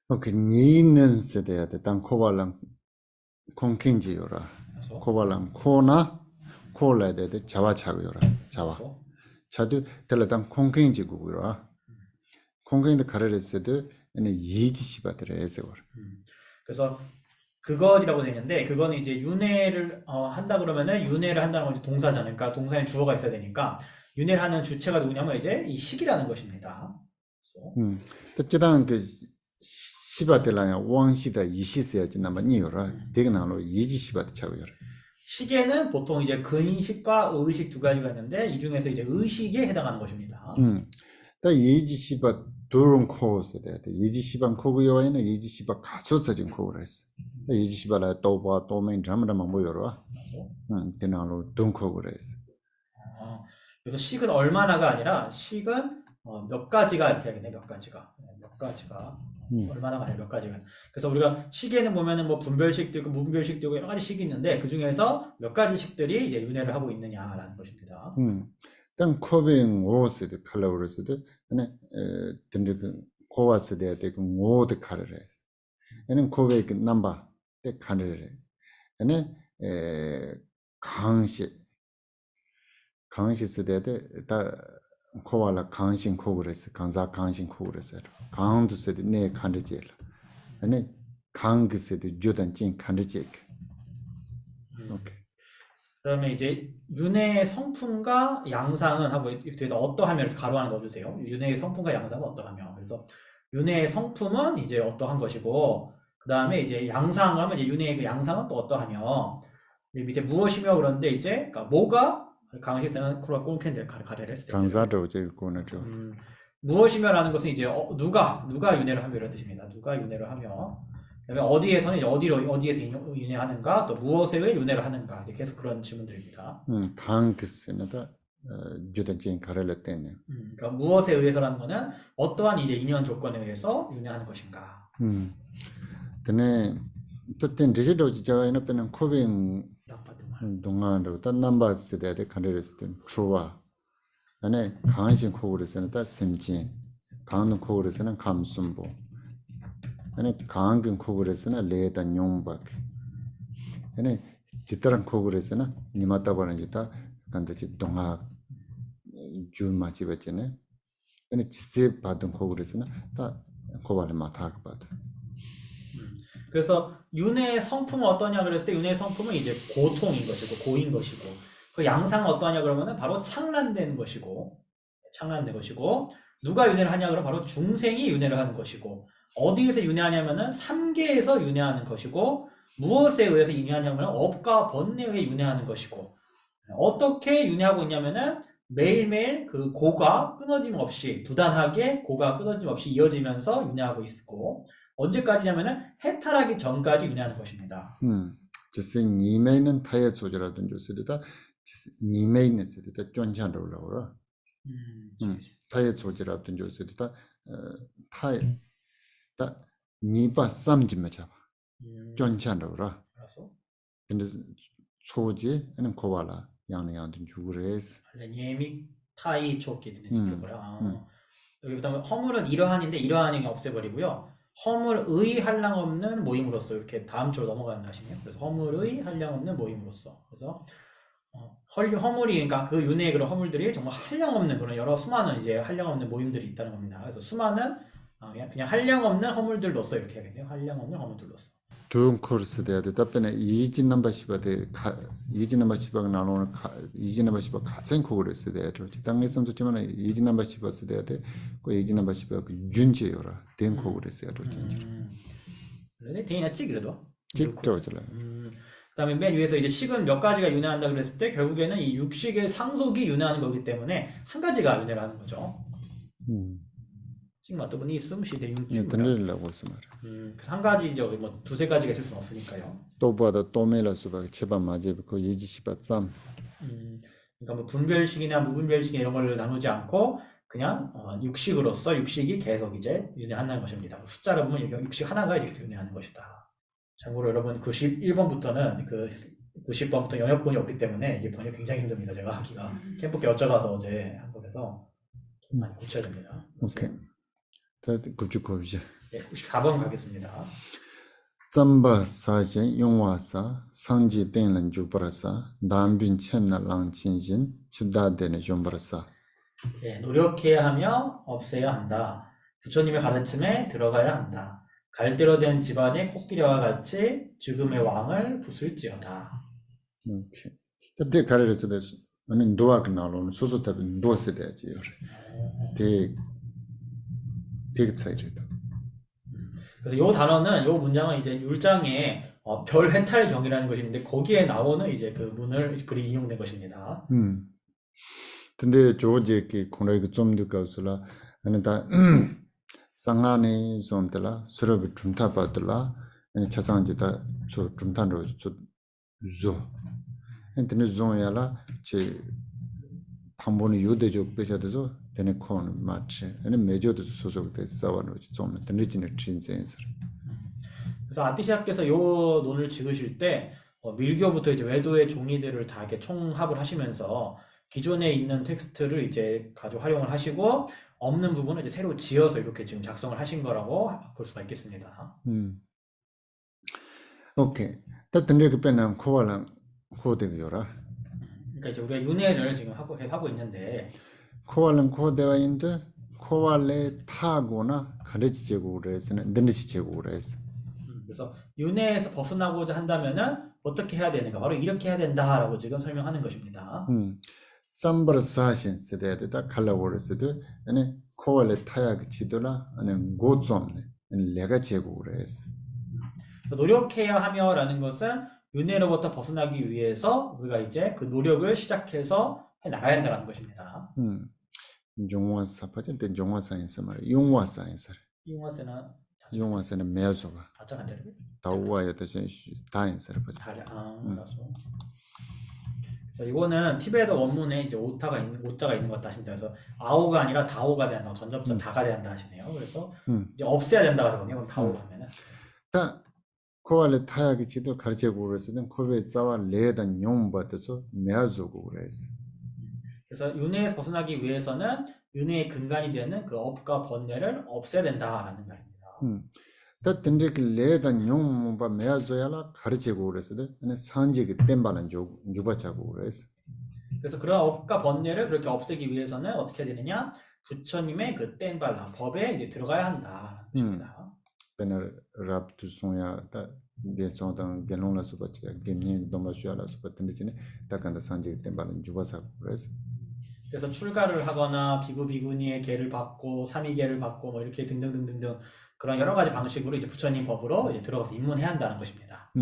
오케이 니는 세대야 돼당 코발랑 콩킹지요라 코발랑 코나 콜라야 돼 자와 차고요라 자와 차도 tel라당 콩킹지구요라 콩킹도 가르랬어도 얘는 예지시바들에 해서 그래서 그것이라고 되어 있는데 그거는 이제 윤회를 한다 그러면은 윤회를 한다는 건 이제 동사잖아요. 그러니까 동사에 주어가 있어야 되니까 윤회를 하는 주체가 누구냐면 이제 이 식이라는 것입니다. 어쩌단 그 시바들라야 왕시다 이시스야지 나만 니요라 대근나로 예지시바들 차고요라 식에는 보통 이제 근식과 의식 2가지가 있는데 이 중에서 이제 의식에 해당하는 것입니다. 다 예지시바 도론 코스 돼 예지시반 코고요에는 예지시바 가소서진 코를 했어 예지시바라 또봐 또면 잠라만 모여라 대나로 돈코를 했어 그래서 식은 얼마나가 아니라 식은 몇 가지가 이렇게 하겠네. 몇 가지가 얼마나가 아니라 몇 가지가. 그래서 우리가 식에는 보면은 뭐 분별식도 있고 무분별식도 있고 여러 가지 식이 있는데 그 중에서 몇 가지 식들이 이제 윤회를 하고 있느냐라는 것입니다. 땅 코빙 오스드 칼라우르스드 네 근데 그 코와스 데데 그 모드 칼을 해 얘는 코베 그 넘버 때 칼을 해 얘는 강시 쓰데데 다 코와라 강신 코그레스 강사 강신 코그레스 강도 쓰데 네 칸르젤 얘는 강그 쓰데 조단 진 칸르젤 오케이 그다음에 이제 윤회의 성품과 양상은 하고 뒤에다 어떠하면 이렇게 가로 하나 넣어주세요. 윤회의 성품과 양상은 어떠하며. 그래서 윤회의 성품은 이제 어떠한 것이고 그 다음에 이제 양상을 하면 이제 윤회의 그 양상은 또 어떠하며 밑에 무엇이며 그런데 이제 그러니까 뭐가 강식세는 코로나 꽁캔데 가래를 했을 때 강사도 이제 그거는죠. 무엇이며라는 것은 이제 누가 윤회를 하며 이런 뜻입니다. 누가 윤회를 하며 그다음에 어디에서는 이제 어디에서 윤회하는가 또 무엇에 의해 윤회를 하는가 이제 계속 그런 질문들입니다. 강그스나다 주단진 가래를 때네. 그러니까 무엇에 의해서라는 것은 어떠한 이제 인연 조건에 의해서 윤회하는 것인가. 근데 그때 디지털 지자에는 빼는 코빙 동안으로 단 넘버스 대대 가래를 때 트루와 안에 강신 코그레스는 다 심진 강는 코그레스는 감순보 안에 강근 코그레스는 레다 용박 안에 지따란 코그레스는 니마따바는 지다 간다지 동학 주 마치베체네 근데 지세 받은 거 그래서는 다 고발을 맡아 받아 그래서 윤회의 성품은 어떠냐 그랬을 때 윤회의 성품은 이제 고통인 것이고 고인 것이고 그 양상은 어떠냐 그러면은 바로 창란된 것이고 누가 윤회를 하냐 그러면 바로 중생이 윤회를 하는 것이고 어디에서 윤회하냐면은 삼계에서 윤회하는 것이고 무엇에 의해서 윤회하냐면 업과 번뇌에 의해 윤회하는 것이고 어떻게 윤회하고 있냐면은 매일매일 그 고가 끊어짐 없이 부단하게 고가 끊어짐 없이 이어지면서 윤회하고 있고 언제까지냐면은 해탈하기 전까지 윤회하는 것입니다. 지세 니메는 타의 소지라든 조스리다 니메는 쓰리다 쫀찬으로 올라오라 타의 소지라든 조스리다 타의 다 니바 삼지마 잡아 쫀찬으로 올라 그래서 근데 소지는 고발라 양양든 주그레스 예믹 타이 초기 드는 시켜버려. 그다음에 허물은 이러한인데 이러한이 없애버리고요. 허물의 한량 없는 모임으로써 이렇게 다음 주로 넘어가는 하시네요. 그래서 허물의 한량 없는 모임으로써 그래서 허물이 그러니까 그 윤회의 그런 허물들이 정말 한량 없는 그런 여러 수많은 이제 한량 없는 모임들이 있다는 겁니다. 그래서 수많은 그냥 한량 없는 허물들로써 이렇게 해야겠네요. 한량 없는 허물들로써. 두 코र्स 돼야 돼. 답변에 이지 넘버 10에 이지 넘버 10가 나오는 이지 넘버 10가 같은 코र्स 돼야 돼. 당에 선수지만 이지 넘버 10에 돼야 돼. 그 이지 넘버 10가 윤지요라. 된 코र्스 해야 돼. 진짜. 그래 대인했지 그래도. 직접적으로. 그다음에 맨 위에서 이제 식은 몇 가지가 윤회한다 그랬을 때 결국에는 이 육식의 상속이 윤회하는 거기 때문에 한 가지가 윤회를 하는 거죠. 지금 어떤 분이 있으면 시대 육식. 던질려고 했어 말이야. 그래서 한 가지 이제 뭐 두세 가지가 있을 수는 없으니까요. 또 봐도 또 매라 수박 제발 맞아. 그 이지 10바 쌈. 그러니까 뭐 분별식이나 무분별식 이런 걸 나누지 않고 그냥 육식으로서 육식이 계속 이제 윤회하는 것입니다. 숫자를 보면 여기 육식 하나가 이렇게 윤회하는 것이다. 참고로 여러분 91번부터는 그 90번부터 영역본이 없기 때문에 이게 번역 굉장히 힘듭니다. 제가 하기가 캠프께 여쭤가서 어제 한 거라서 좀 많이 고쳐야 됩니다. 오케이. 다 급주급이지. 네, 94번 가겠습니다. 점바 사진 용화사 상지 땡런 주버라사 남빈 첸나 랑친신 집다되는 좀버라사 예, 노력해야 하며 없애야 한다. 부처님의 가르침에 들어가야 한다. 갈대로 된 집안의 코끼리와 같이 죽음의 왕을 부술지어다. 오케이. 그때 가르쳐 줬어. 아니 도와가 나오는 소소답은 도스대지. 되게 차이다. 그래서 요 단어는 요 문장은 이제 율장에 별 해탈경이라는 것이 있는데 거기에 나오는 이제 그 문을 글이 이용된 것입니다. 근데 조제 그 코너에 좀 듣고서라 아니 다 상안에 좀들라 서로 좀 타받들라 아니 차상지다 좀 탄로 좀 근데 좀야라 제 담보는 요대적 배셔도 되는 콘 마치 아니 메조도 소속돼 싸워는 좀 늦지는 진짜에서 그래서 아티시아께서 요 논을 지으실 때 밀교부터 이제 외도의 종이들을 다 이렇게 총합을 하시면서 기존에 있는 텍스트를 이제 가지고 활용을 하시고 없는 부분을 이제 새로 지어서 이렇게 지금 작성을 하신 거라고 볼 수가 있겠습니다. 오케이. 다 근데 그 빼는 코발랑 코데요라. 그러니까 이제 우리가 윤회를 지금 하고 있는데 코발랑 코데와인데 코발레 타거나 가르치제고 그래서는 늘리치제고 그래서. 그래서 윤회에서 벗어나고자 한다면은 어떻게 해야 되는가? 바로 이렇게 해야 된다라고 지금 설명하는 것입니다. 쌈버사신 세대에다 칼라고르스도 아니 코발레 타야기 치도라 아니 고좀네 내가 제고 그래서. 노력해야 하며라는 것은 윤회로부터 벗어나기 위해서 우리가 이제 그 노력을 시작해서 해 나가야 한다는 것입니다. 용화사 빠진데 용화사에서 말이야. 용화사에서. 용화사는 매어서가. 바짝 안 되는 다우와야 대신 다인서 빠져. 다려. 그래서 이거는 티베트 원문에 이제 오자가 있는 것 같다 하십니다. 그래서 아오가 아니라 다오가 된다. 전접자 다가 된다 하시네요. 그래서 이제 없애야 된다 하거든요. 그럼 다오가 하면은. 다 코알레 타야기 지도 가르치고 그랬으면 코베 자와 레단 용받아서 매어서고 그랬어. 그래서 윤회에서 벗어나기 위해서는 윤회의 근간이 되는 그 업과 번뇌를 없애야 된다라는 말입니다. 다 근데 그 레단 용바 매어서야라 가르치고 그랬어도 아니 산지기 땜바는 주바자고 그랬어. 그래서 그런 업과 번뇌를 그렇게 없애기 위해서는 어떻게 해야 되느냐? 부처님의 그 땐발라 법에 이제 들어가야 한다. 것입니다. Pena rap tu sonya ta ge chong dang genong la supa che gemni domba shya la supa tende chine ta kanda sanje tembalan juba sa 그래서 그래서 출가를 하거나 비구비구니의 계를 받고 삼위계를 받고 뭐 이렇게 등등등등등 그런 여러 가지 방식으로 이제 부처님 법으로 이제 들어가서 입문해야 한다는 것입니다.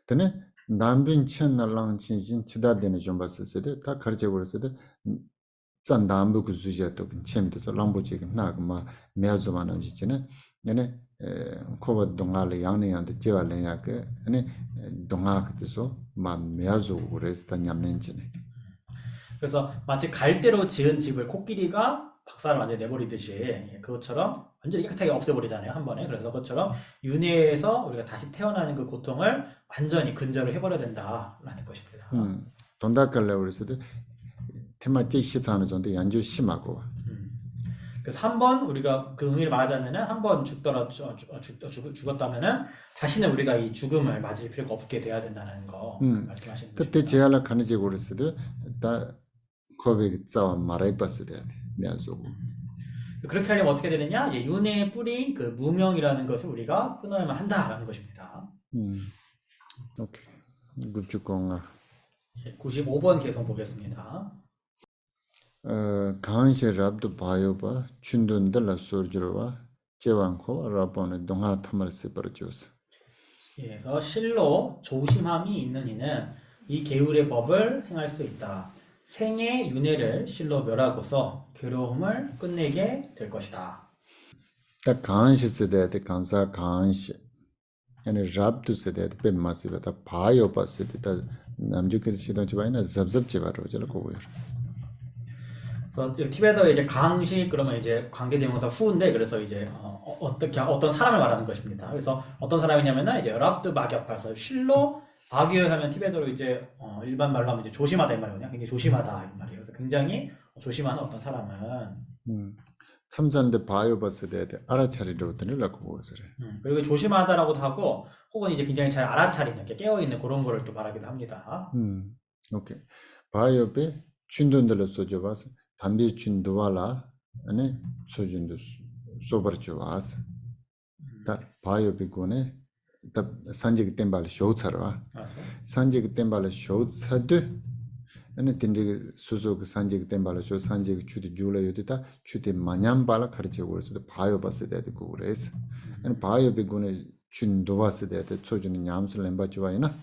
tene 남빈 chen na lang chin chin chida dene jomba sede ta kharje gor sede zan dambu ku zuje to chem de lang bo che na ma me zo ma na ji chene nene koba donga le yang ne yang de jewa le ya ke ane donga ke so ma me zo gores ta nyam nen chene 그래서 마치 갈대로 지은 집을 코끼리가 박살을 완전히 내버리듯이 그것처럼 완전히 깨끗하게 없애버리잖아요, 한 번에. 그래서 그것처럼 윤회에서 우리가 다시 태어나는 그 고통을 완전히 근절을 해버려야 된다라는 것입니다. 돈다 갈래 그랬어도 테마 제 시사하는 정도 연주 심하고 그래서 한 번 우리가 그 의미를 말하자면은 한 번 죽었다면은 다시는 우리가 이 죽음을 맞을 필요가 없게 돼야 된다는 거 말씀하시는 거죠. 그때 제알라 가는지 그랬어도 다 코베 자와 말아이 봤어야 돼. 내가서 그렇게 하려면 어떻게 되느냐? 윤회의 뿌리 그 무명이라는 것을 우리가 끊어야만 한다라는 것입니다. 오케이. 굿주공아. 95번 개성 보겠습니다. 강시 랍도 바요바 춘돈들라 소르주로와 제왕코 라본의 동화 탐을 세버주스. 그래서 실로 조심함이 있는 이는 이 계율의 법을 행할 수 있다. 생의 윤회를 실로 멸하고서 괴로움을 끝내게 될 것이다. 딱 강시 세대에 강사 강시. 아니 랍도 세대에 뱀마시다 바요바 세대다 남주께서 시동 지바이나 잡잡 지바로 절 거고요. 그래서 티베트에 이제 강시 그러면 이제 관계대명사 후인데 그래서 이제 어떻게 어떤 사람을 말하는 것입니다. 그래서 어떤 사람이냐면은 이제 랍드 마격파서 실로 아귀하면 티베트로 이제 일반 말로 하면 이제 조심하다 이 말이거든요. 굉장히 조심하다 이 말이에요. 그래서 굉장히 조심하는 어떤 사람은 참산데 바이오버스에 대해 알아차리려 드리려고 그것을. 그리고 조심하다라고도 하고 혹은 이제 굉장히 잘 알아차리는 이렇게 깨어 있는 그런 거를 또 말하기도 합니다. 오케이. 바이오베 춘돈들로 써줘봐서 담비 춘도와라 아니 소준도 소버줘와서 다 바이오베 고네 다 산지기 템발 쇼차라. 산지기 템발 쇼차드 아니 틴디 수수그 산지기 템발 쇼 산지기 추디 줄라요디다 추디 마냠발라 가르쳐 그래서 바이오버스에 대해 그래서 아니 바이오베 고네 춘도와스에 대해 소준이 냠슬 렘바주와이나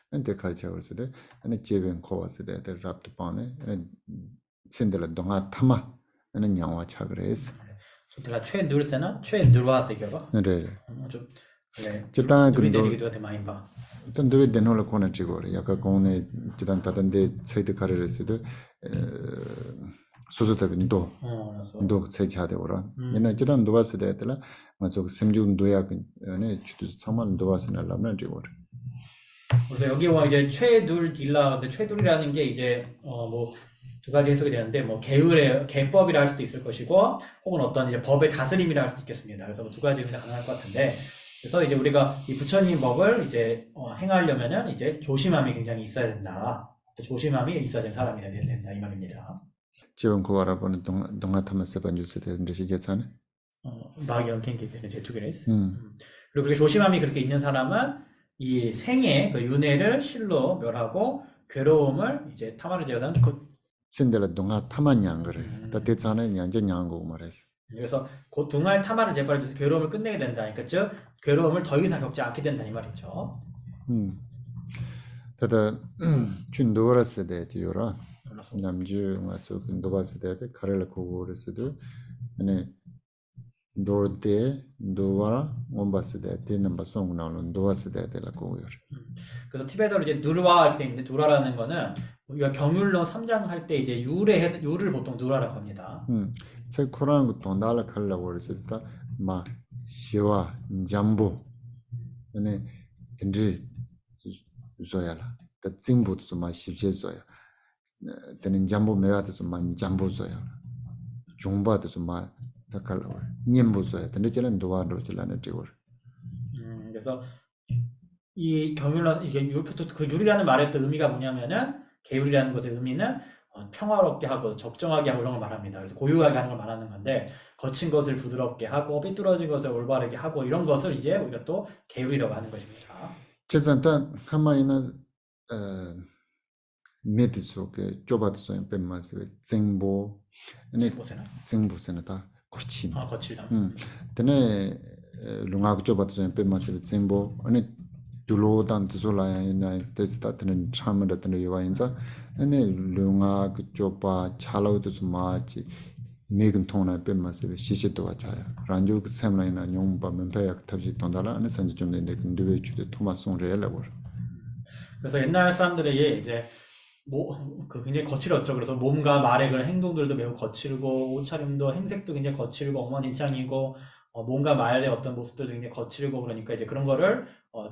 근데 가르쳐 그래서 아니 제벤 코와스에 대해 랍도 빠네 아니 신들라 동아 타마 아니 냥와 차 그래서 제가 최누르세나 최누르와스 이거가 네 좀 네. 지단 근데 근도 이게 더 많이 봐. 일단 너 데노를 코나 찍어라 약간 공네 지단 따던데 세드 가르르스도 소소답인도 도 세차돼 오라 얘네 지단 도와스 되더라 맞아 sem중 도야 안에 주도 정말 도와스는 라면 찍어라 그래서 여기 와 이제 최둘 딜라 근데 최둘이라는 게 이제 뭐 두 가지 해석이 되는데 뭐 계율의 계법이라 할 수도 있을 것이고 혹은 어떤 이제 법의 다스림이라 할 수도 있겠습니다. 그래서 두 가지 의미가 가능할 것 같은데 그래서 이제 우리가 이 부처님 법을 이제 행하려면은 이제 조심함이 굉장히 있어야 된다. 조심함이 있어야 되는 사람이 돼야 된다 이 말입니다. 지금 그거 알아보는 동화 타면서 번주스 되는데 시겠잖아. 마기형 캔기는 제투게레스. 그리고 그렇게 조심함이 그렇게 있는 사람은 이 생의 그 윤회를 실로 멸하고 괴로움을 이제 타마를 제거하는 그 신들라 동화 타만양 그래. 다 대찬은 양전 양고 말했어. 그래서 그 둥할 타마를 제거해서 괴로움을 끝내게 된다니까 즉 괴로움을 더 이상 겪지 않게 된다 이 말이죠. 다다 춘도라스 대지요라. 남주 맞죠. 근도바스 대대 카렐 고고르스도 아니 도르데 도와 몬바스 대대 넘바 송나는 도바스 대대라 고고요. 그래서 티베트어로 이제 누르와 이렇게 돼 있는데 누라라는 거는 우리가 경율론 3장 할 때 이제 유를 보통 누라라고 합니다. 제 코란 거 돈달라 칼라고 그랬을 때마 시와 잠보 아니 근데 조야라 더 징보도 좀 마십제 조야 되는 잠보 매와도 좀 많이 잠보 조야 중바도 좀마 다칼라 님보 조야 근데 저는 도와로 질라는 쪽으로 그래서 이 경율론 이게 그 유리라는 말의 또 의미가 뭐냐면은 계율이라는 것의 의미는 평화롭게 하고 적정하게 하고 이런 걸 말합니다. 그래서 고유하게 하는 걸 말하는 건데 거친 것을 부드럽게 하고 삐뚤어진 것을 올바르게 하고 이런 것을 이제 우리가 또 계율이라고 하는 것입니다. 제zan타 하마이나 메디소게 좁아도서 뱀마스 쟁보 아니 보세요. 쟁보세나다 거친 거칠다. 드네 룽아고 좁아도서 뱀마스 쟁보 아니 둘로단 둘라이나 테스타트는 참으다는 요인자 아니 룽아고 좁아 잘라도서 마치 메근 통나 뱀마스 시시도 와자야 란주 샘라이나 용바 멘배약 탑지 돈달라 아니 산지 좀 내데 근데 주도 토마송 레라고 그래서 옛날 사람들에게 이제 그 굉장히 거칠었죠. 그래서 몸과 말의 그런 행동들도 매우 거칠고 옷차림도 행색도 굉장히 거칠고 엉망진창이고 몸과 말의 어떤 모습들도 굉장히 거칠고 그러니까 이제 그런 거를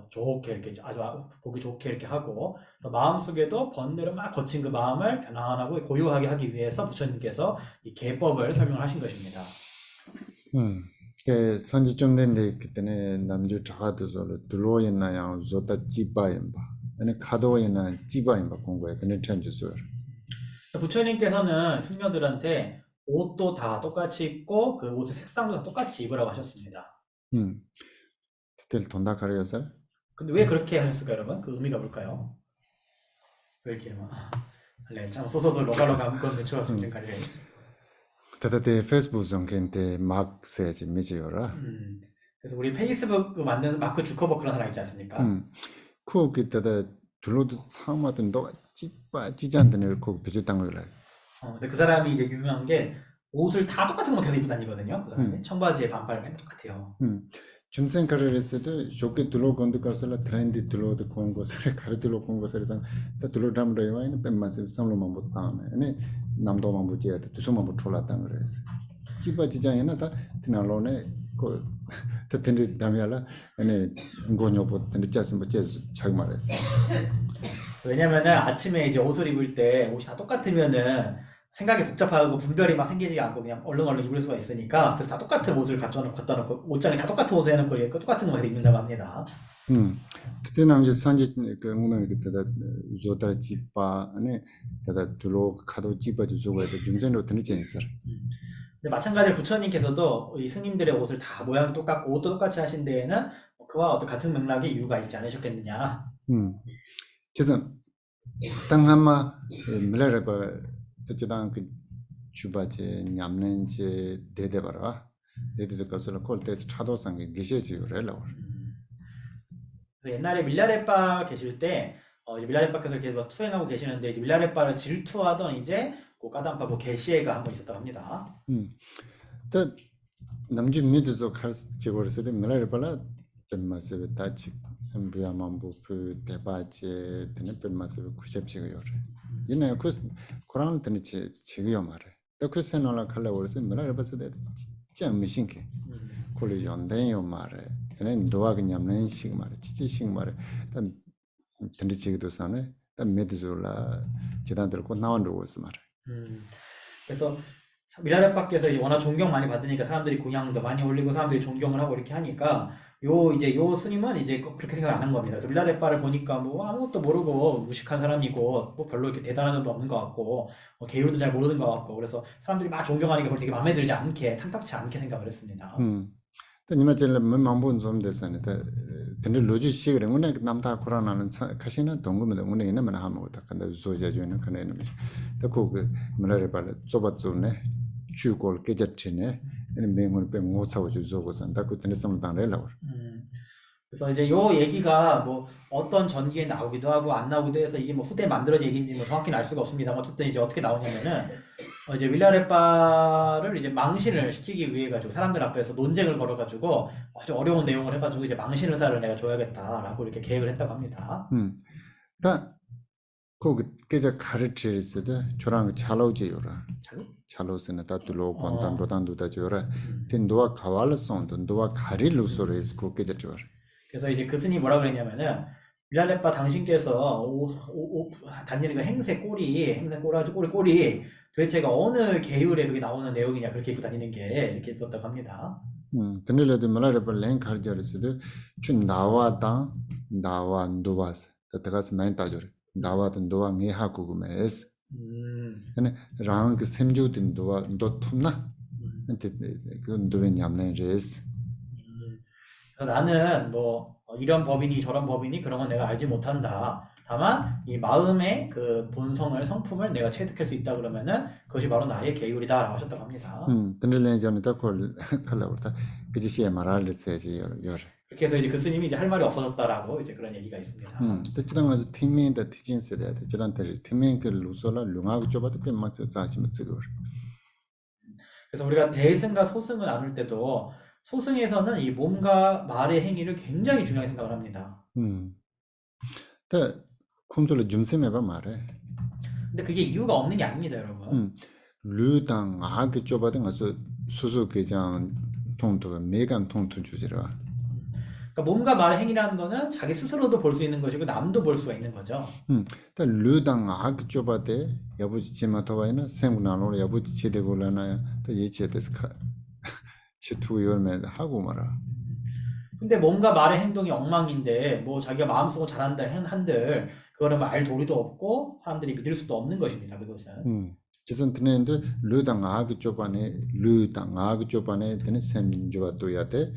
좋게 이렇게 아주 보기 좋게 이렇게 하고 또 마음속에도 번뇌를 막 거친 그 마음을 편안하고 고요하게 하기 위해서 부처님께서 이 계법을 설명을 하신 것입니다. 그 산지 좀 된데 그때는 남주 자가도서 들어오였나요? 저다 찌바임바 아니 가도에나 찌바임바 공부해 근데 참 주소요. 부처님께서는 승려들한테 옷도 다 똑같이 입고 그 옷의 색상도 다 똑같이 입으라고 하셨습니다. 그때 돈다 가려서 근데 왜 그렇게 하셨을까요, 여러분? 그 의미가 뭘까요? 왜 이렇게 막 참 소소소 로가로가 한건 외쳐왔으면 가려 있어. 다다데 페이스북 정견때 막 세지 미지요라. 그래서 우리 페이스북 만드는 마크 주커버그 그런 사람 있지 않습니까? 그 그때다 둘로도 상마든 너 찌잔드네 그 비주당 거라. 근데 그 사람이 이제 유명한 게 옷을 다 똑같은 것만 계속 입고 다니거든요. 그 사람이 청바지에 반팔 맨 똑같아요. 중생 카레레스도 쇼케 둘로 건드 가서라 트렌디 둘로도 건 것을 가르 둘로 건 것을서 다 둘로 담으려 와이는 뱀만세 삼로만 못 다음에 아니 남도만 보지야 두소만 못 돌았단 그래서 찌바지장이나 다 티나로네 그特ten데 담이야라 아니 응고녀보 텐데 짜스 뭐 자기 말했어. 왜냐면은 아침에 이제 옷을 입을 때 옷이 다 똑같으면은 생각이 복잡하고 분별이 막 생기지 않고 그냥 얼른 입을 수가 있으니까 그래서 다 똑같은 옷을 갖다 놓고 옷장에 다 똑같은 옷을 해놓고 이렇게 똑같은 거 입는다고 합니다. 그때 남자 산지 그 응명 그때다 조달 집바 안에 다다 둘로 카도 집바 주고 해도 중전으로 드는 재밌어. 근데 마찬가지로 부처님께서도 이 스님들의 옷을 다 모양 똑같고 옷도 똑같이 하신 데에는 그와 어떤 같은 맥락의 이유가 있지 않으셨겠느냐. 그래서 땅하마 밀라르바 어쩌다 그 주바제 냠nen제 대대바라 대대도 가서 콜테스 차도상에 계시지요 렐라워. 옛날에 밀라레빠 계실 때 이제 밀라레빠께서 계속 투행하고 계시는데 이제 밀라레빠를 질투하던 이제 그 까담파 게시애가 한 번 있었다고 합니다. 또 남주 미드서 가르치고서 밀라레빠라 뱀마세 다치 엠비아만부 그 대바제 되는 뱀마세 90씩이요. 이내 그 코란을 듣는 지기요 말해. 또 세노라 칼라고서 밀라레빠서 진짜 미신게. 콜이 연대요 말해. 얘는 노아 그냥 낸식 말해. 지지식 말해. 단 듣는지기도 사네. 단 메드졸라 재단들 꼭 나온다고 왔어 말해. 그래서 밀라레빠께서 이제 워낙 존경 많이 받으니까 사람들이 공양도 많이 올리고 사람들이 존경을 하고 이렇게 하니까 요 스님은 이제 그렇게 생각 안 한 겁니다. 그래서 밀라레빠를 보니까 뭐 아무것도 모르고 무식한 사람이고 뭐 별로 이렇게 대단한 점도 없는 것 같고 계율도 잘 모르는 것 같고 그래서 사람들이 막 존경하니까 그걸 되게 마음에 들지 않게 탐탁치 않게 생각을 했습니다. 니마젤 만본 좀 됐으니 근데 로지식을 오늘 남다 코로나는 가시는 동금도 오늘 있는 하면 어떡 근데 소자주는 그네는 그 밀라레빠를 좁았죠네 주골 깨졌지네 맹을 빼못 사고 주고 산다 그 때문에 삼단래라고. 그래서 이제 요 얘기가 뭐 어떤 전기에 나오기도 하고 안 나오기도 해서 이게 뭐 후대에 만들어진 얘기인지 뭐 정확히는 알 수가 없습니다. 어쨌든 이제 어떻게 나오냐면은 이제 밀라레빠를 이제 망신을 시키기 위해 가지고 사람들 앞에서 논쟁을 걸어 가지고 아주 어려운 내용을 해 가지고 이제 망신 의사를 내가 줘야겠다라고 이렇게 계획을 했다고 합니다. 다 그게 가르칠 때도 저랑 잘오지요라. 잘오스는 다들로 건단로단도 다지요라. 된도와 가왈선도 너와 가릴로 소리스 그게 저라. 그래서 이제 그 스님이 뭐라 그랬냐면은 밀라레빠 당신께서 다니는 그 행색 꼬리 도대체가 어느 계율에 그게 나오는 내용이냐 그렇게 입고 다니는 게 이렇게 있었다고 합니다. 근데라도 밀라레빠 랭 가르쳐를 때도 춘 나와다 나와 누바스 다가서 많이 따져라. 나와든 너와 내하고 그메스 음, 근데 랑 그 샘주든 너와 너 톱나 근데 그건 너왜 냠내 레스 그래서 나는 뭐 이런 법이니 저런 법이니 그런 건 내가 알지 못한다. 다만 이 마음의 그 본성을 성품을 내가 체득할 수 있다 그러면은 그것이 바로 나의 계율이다라고 하셨다고 합니다. 근데 전에 걸 칼라고다 그 지시에 말할 때지 여 그렇게 해서 이제 그 스님이 이제 할 말이 없어졌다라고 이제 그런 얘기가 있습니다. 특히나 아주 팀민의 티진스야 돼. 저한테 팀민 그 루소라 룽하고 좁아도 꽤 맞지 자지면 쓰고 그래서 우리가 대승과 소승을 나눌 때도 소승에서는 이 몸과 말의 행위를 굉장히 중요하게 생각을 합니다. 때 콘솔을 좀 세매봐 말해. 근데 그게 이유가 없는 게 아닙니다, 여러분. 류당 아그 좁아든 아주 수수 개장 통도 매간 통투 주지라. 그러니까 몸과 말의 행위라는 거는 자기 스스로도 볼 수 있는 것이고 남도 볼 수가 있는 거죠. 때 류당 아그 좁아대 여부지 지마토와이나 생군나로 여부지 제대고라나 또 예치에서 치투 열매 하고 말아. 근데 몸과 말의 행동이 엉망인데 뭐 자기가 마음속으로 잘한다 한들 그거를 알 도리도 없고 사람들이 믿을 수도 없는 것입니다. 그것은. 지선 드는데 류당 아그 좁아네 되는 셈주와 또야데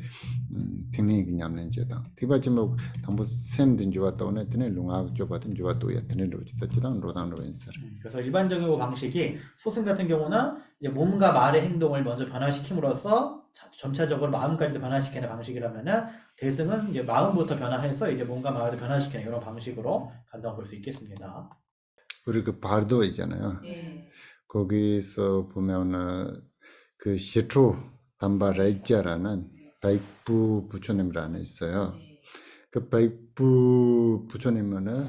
팀이 그냥 낸제다. 티바지 뭐 담보 셈든 주와 또네 되는 룽아그 좁아든 주와 또야 되는 로지다지랑 로단로 인서. 그래서 일반적인 방식이 소승 같은 경우는 이제 몸과 말의 행동을 먼저 변화시킴으로써 점차적으로 마음까지도 변화시키는 방식이라면은 대승은 이제 마음부터 변화해서 이제 몸과 말을 변화시키는 이런 방식으로 간다고 볼 수 있겠습니다. 우리 그 발도 있잖아요. 네. 거기서 보면은 그 시초 담바라이자라는 백부 부처님이라는 있어요. 그 백부 부처님은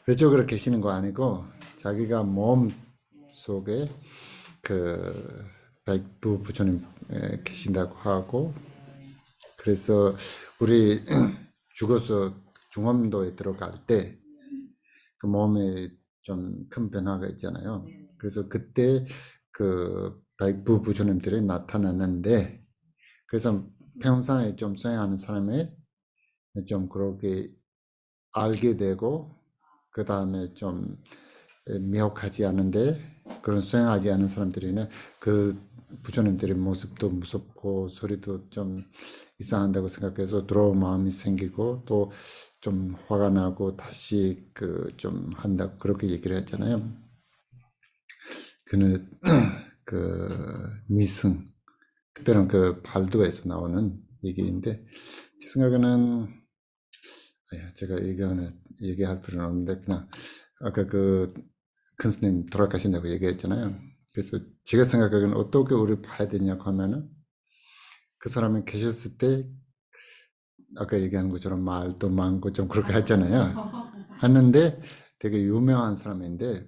외적으로 계시는 거 아니고 자기가 몸 속에 그 백부 부처님 계신다고 하고 그래서 우리 죽어서 중암도에 들어갈 때 그 몸에 좀 큰 변화가 있잖아요. 그래서 그때 그 백부 부처님들이 나타났는데 그래서 평상에 좀 수행하는 사람이 좀 그렇게 알게 되고 그 다음에 좀 미혹하지 않은데 그런 수행하지 않은 사람들이는 그 부처님들의 모습도 무섭고 소리도 좀 이상한다고 생각해서 두려운 마음이 생기고 또 좀 화가 나고 다시 그 좀 한다고 그렇게 얘기를 했잖아요. 그는 그 미승 특별한 그 발도에서 나오는 얘기인데 제 생각에는 제가 얘기할 필요는 없는데 그냥 아까 그 큰 스님 돌아가신다고 얘기했잖아요. 그래서 제가 생각하기에는 어떻게 우리 봐야 되냐고 하면은 그 사람이 계셨을 때 아까 얘기한 것처럼 말도 많고 좀 그렇게 했잖아요. 하는데 되게 유명한 사람인데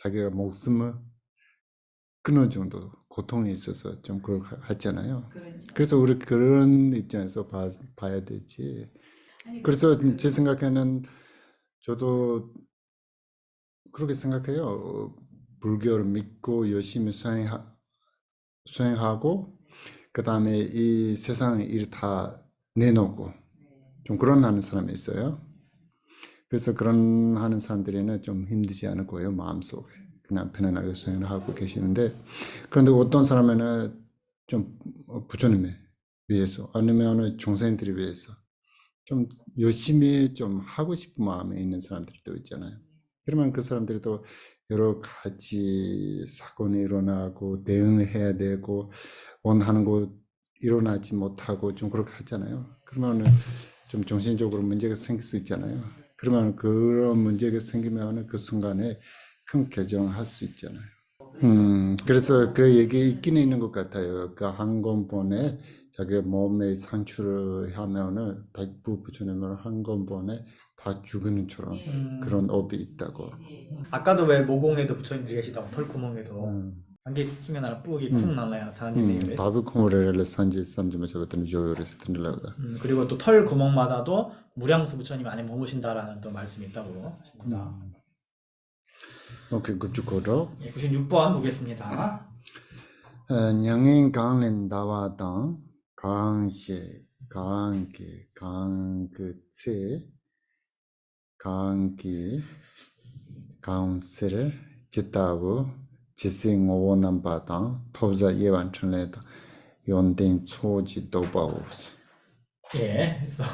자기가 목숨을 끊을 정도 고통이 있어서 좀 그렇게 했잖아요. 그래서 우리 그런 입장에서 봐야 되지. 그래서 제 생각에는 저도 그렇게 생각해요. 불교를 믿고 열심히 수행하고 그 다음에 이 세상의 일 다 내놓고 좀 그런 하는 사람이 있어요. 그래서 그런 하는 사람들에는 좀 힘들지 않을 거예요. 마음속에 그냥 편안하게 수행을 하고 계시는데 그런데 어떤 사람에는 좀 부처님을 위해서 아니면 중생들을 위해서 좀 열심히 좀 하고 싶은 마음에 있는 사람들도 있잖아요. 그러면 그 사람들도 여러 가지 사건이 일어나고 대응해야 되고 원하는 거 일어나지 못하고 좀 그렇게 하잖아요. 그러면 좀 정신적으로 문제가 생길 수 있잖아요. 그러면 그런 문제가 생기면 그 순간에 큰 결정을 할 수 있잖아요. 그래서 그 얘기 있기는 있는 것 같아요. 그 한 권본에 자기 몸에 상처를 하면은 백부 부처님을 한 권본에 다 죽이는처럼 그런 업이 있다고. 아까도 왜 모공에도 부처님들이 계시다고 털구멍에도 안개 쓰면 하나 뿌기 쿵 날라요. 사람들이 바브 코모레를 산지 삼주면 저것들은 조요를 듣는다고다. 그리고 또 털 구멍마다도 무량수 부처님 안에 머무신다라는 또 말씀이 있다고 하십니다. 오케이, 급주코로. 96번 보겠습니다. 냥인 강린 다와당 강시 강기 강그체 강기 강세를 짓다부 지생 오원남바당 토자 예완 천례다 연된 초지 도바우스. 예, 그래서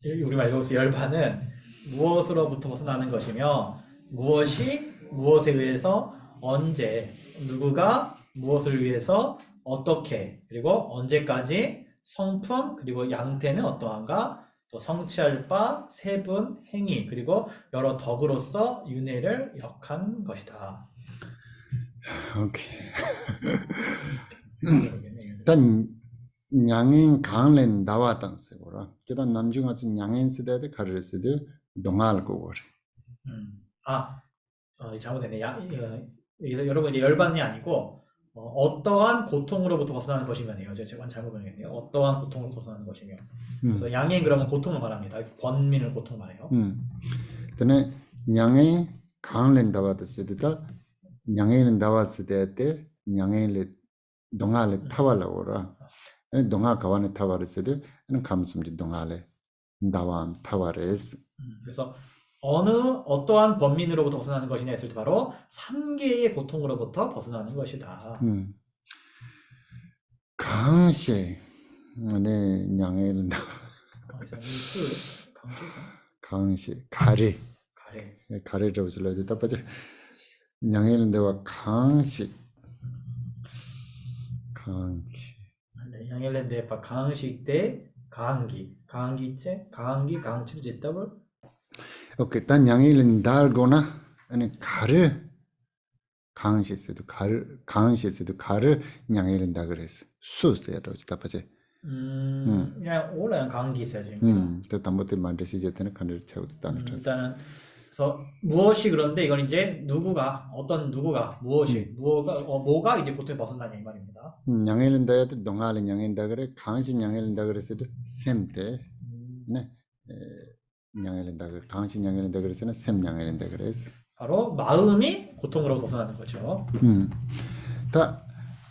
우리말 로스 열반은 무엇으로부터 벗어나는 것이며 무엇이 무엇에 의해서 언제 누구가 무엇을 위해서 어떻게 그리고 언제까지 성품 그리고 양태는 어떠한가 또 성취할 바 세분 행위 그리고 여러 덕으로서 윤회를 역한 것이다. 오케이. 일단 양인 강len 나왔던 쓰고라. 그다음 남중 같은 양인 쓰다도 가르를 쓰도 동할 거고. 잘못됐네. 여러분 이제 열반이 아니고 어떠한 고통으로부터 벗어나는 것이면요. 제가 잘못 변했네요. 어떠한 고통으로 벗어나는 것이며. 그래서 양행 그러면 고통을 말합니다. 권민을 고통 말해요. 근데 양인 강len 나왔던 쓰다 양인 나왔을 때 양인을 동할에 타발라고라. 동화 가완에 타발을 쓰도 감숨지 동할에 나완 타발에스. 그래서 어떠한 번민으로부터 벗어나는 것이냐 했을 때 바로 3개의 고통으로부터 벗어나는 것이다. 강시 네 양해를 강시 가리 가리라고 불러야 답답하지. 양해는 데와 강시 양헬렌데파 강식 때 강기체 강치를 짓다볼. 오케이, 단 양해는 달거나 아니 가를 강시스도 가를 강시스도 가를 양해는다 그랬어. 수스야로 답답하지. 그냥 올라야 강기 있어야죠. 또 담보들 만드시 때는 간을 채우도 따는 일단은 그래서 무엇이 그런데 이건 이제 누구가 무엇이 뭐가 이제 고통에 벗어나냐 이 말입니다. 양해는다야도 동아는 양해는다 그래 강신 양해는다 그랬어도 셈때 네 양해는다 그래 강신 양해는다 그랬으나 셈 양해는다 그랬어. 바로 마음이 고통으로 벗어나는 거죠. 다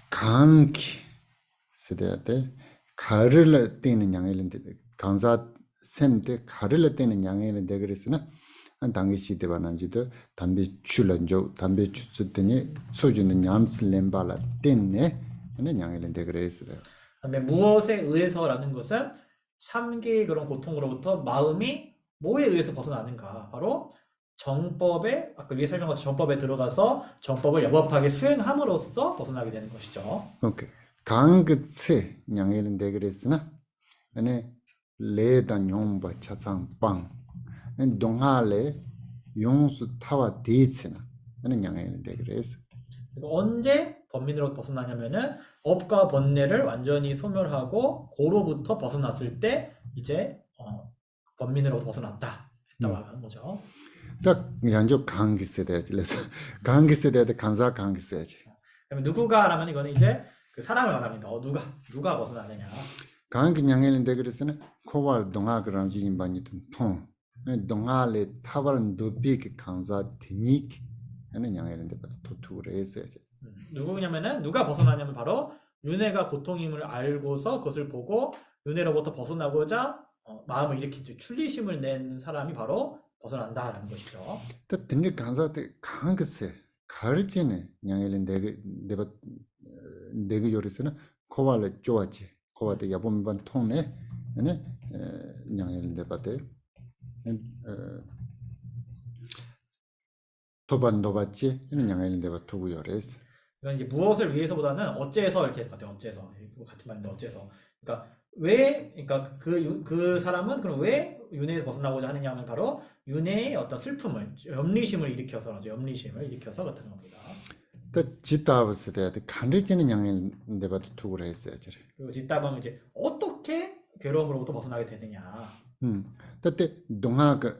강기 세대한테 가를 때는 양해는데 강사 셈때 가를 때는 양해는다 그랬으나 당시 시대와 남지도 담배 출런조 담배 주스더니 소주는 냠슬 렘발라 때문에 하는 양해는데 그랬어요. 그다음에 무엇에 의해서라는 것은 3개의 그런 고통으로부터 마음이 뭐에 의해서 벗어나는가? 바로 정법에 아까 위에 설명한 정법에 들어가서 정법을 여법하게 수행함으로써 벗어나게 되는 것이죠. 오케이. 강그체 양해는데 그랬으나 안에 레단 용바 차상 빵 동할에 용수 타와 데이츠나 하는 양해는데 그랬어. 언제 번민으로 벗어나냐면은 업과 번뇌를 완전히 소멸하고 고로부터 벗어났을 때 이제 번민으로 벗어났다 했다고 하는 거죠. 딱 양쪽 강기 세대야지. 그래서 강기 세대한테 간사 강기 세야지. 그러면 누구가라면 이거는 이제 그 사람을 말합니다. 누가 벗어나느냐. 강기 양해는데 그랬으나 코발 동화 그런 지인반이 통 동화를 타발은 높이게 강사 테닉 하는 양해는데 도투를 했어야지. 누구냐면은 누가 벗어나냐면 바로 윤회가 고통임을 알고서 그것을 보고 윤회로부터 벗어나고자 마음을 일으킨 출리심을 낸 사람이 바로 벗어난다라는 것이죠. 또 등일 강사한테 강한 것을 가르치네 양해는 내가 요리서는 코발을 좋아지. 코발도 야본반 통내 네 양해는 내바대 도반도봤지 이런 양해는 내가 두고 요랬어. 이건 이제 무엇을 위해서보다는 어째서 이렇게 할 것 같아요. 어째서 같은 말인데 어째서. 그러니까 왜 그러니까 그 사람은 그럼 왜 윤회에서 벗어나고자 하느냐면 바로 윤회의 어떤 슬픔을 염리심을 일으켜서죠. 염리심을 일으켜서 그렇다는 겁니다. 또 짓다버스 때 간르지는 양해는 내가 두고 했어야지. 그리고 짓다보면 이제 어떻게 괴로움으로부터 벗어나게 되느냐. 그때 동화가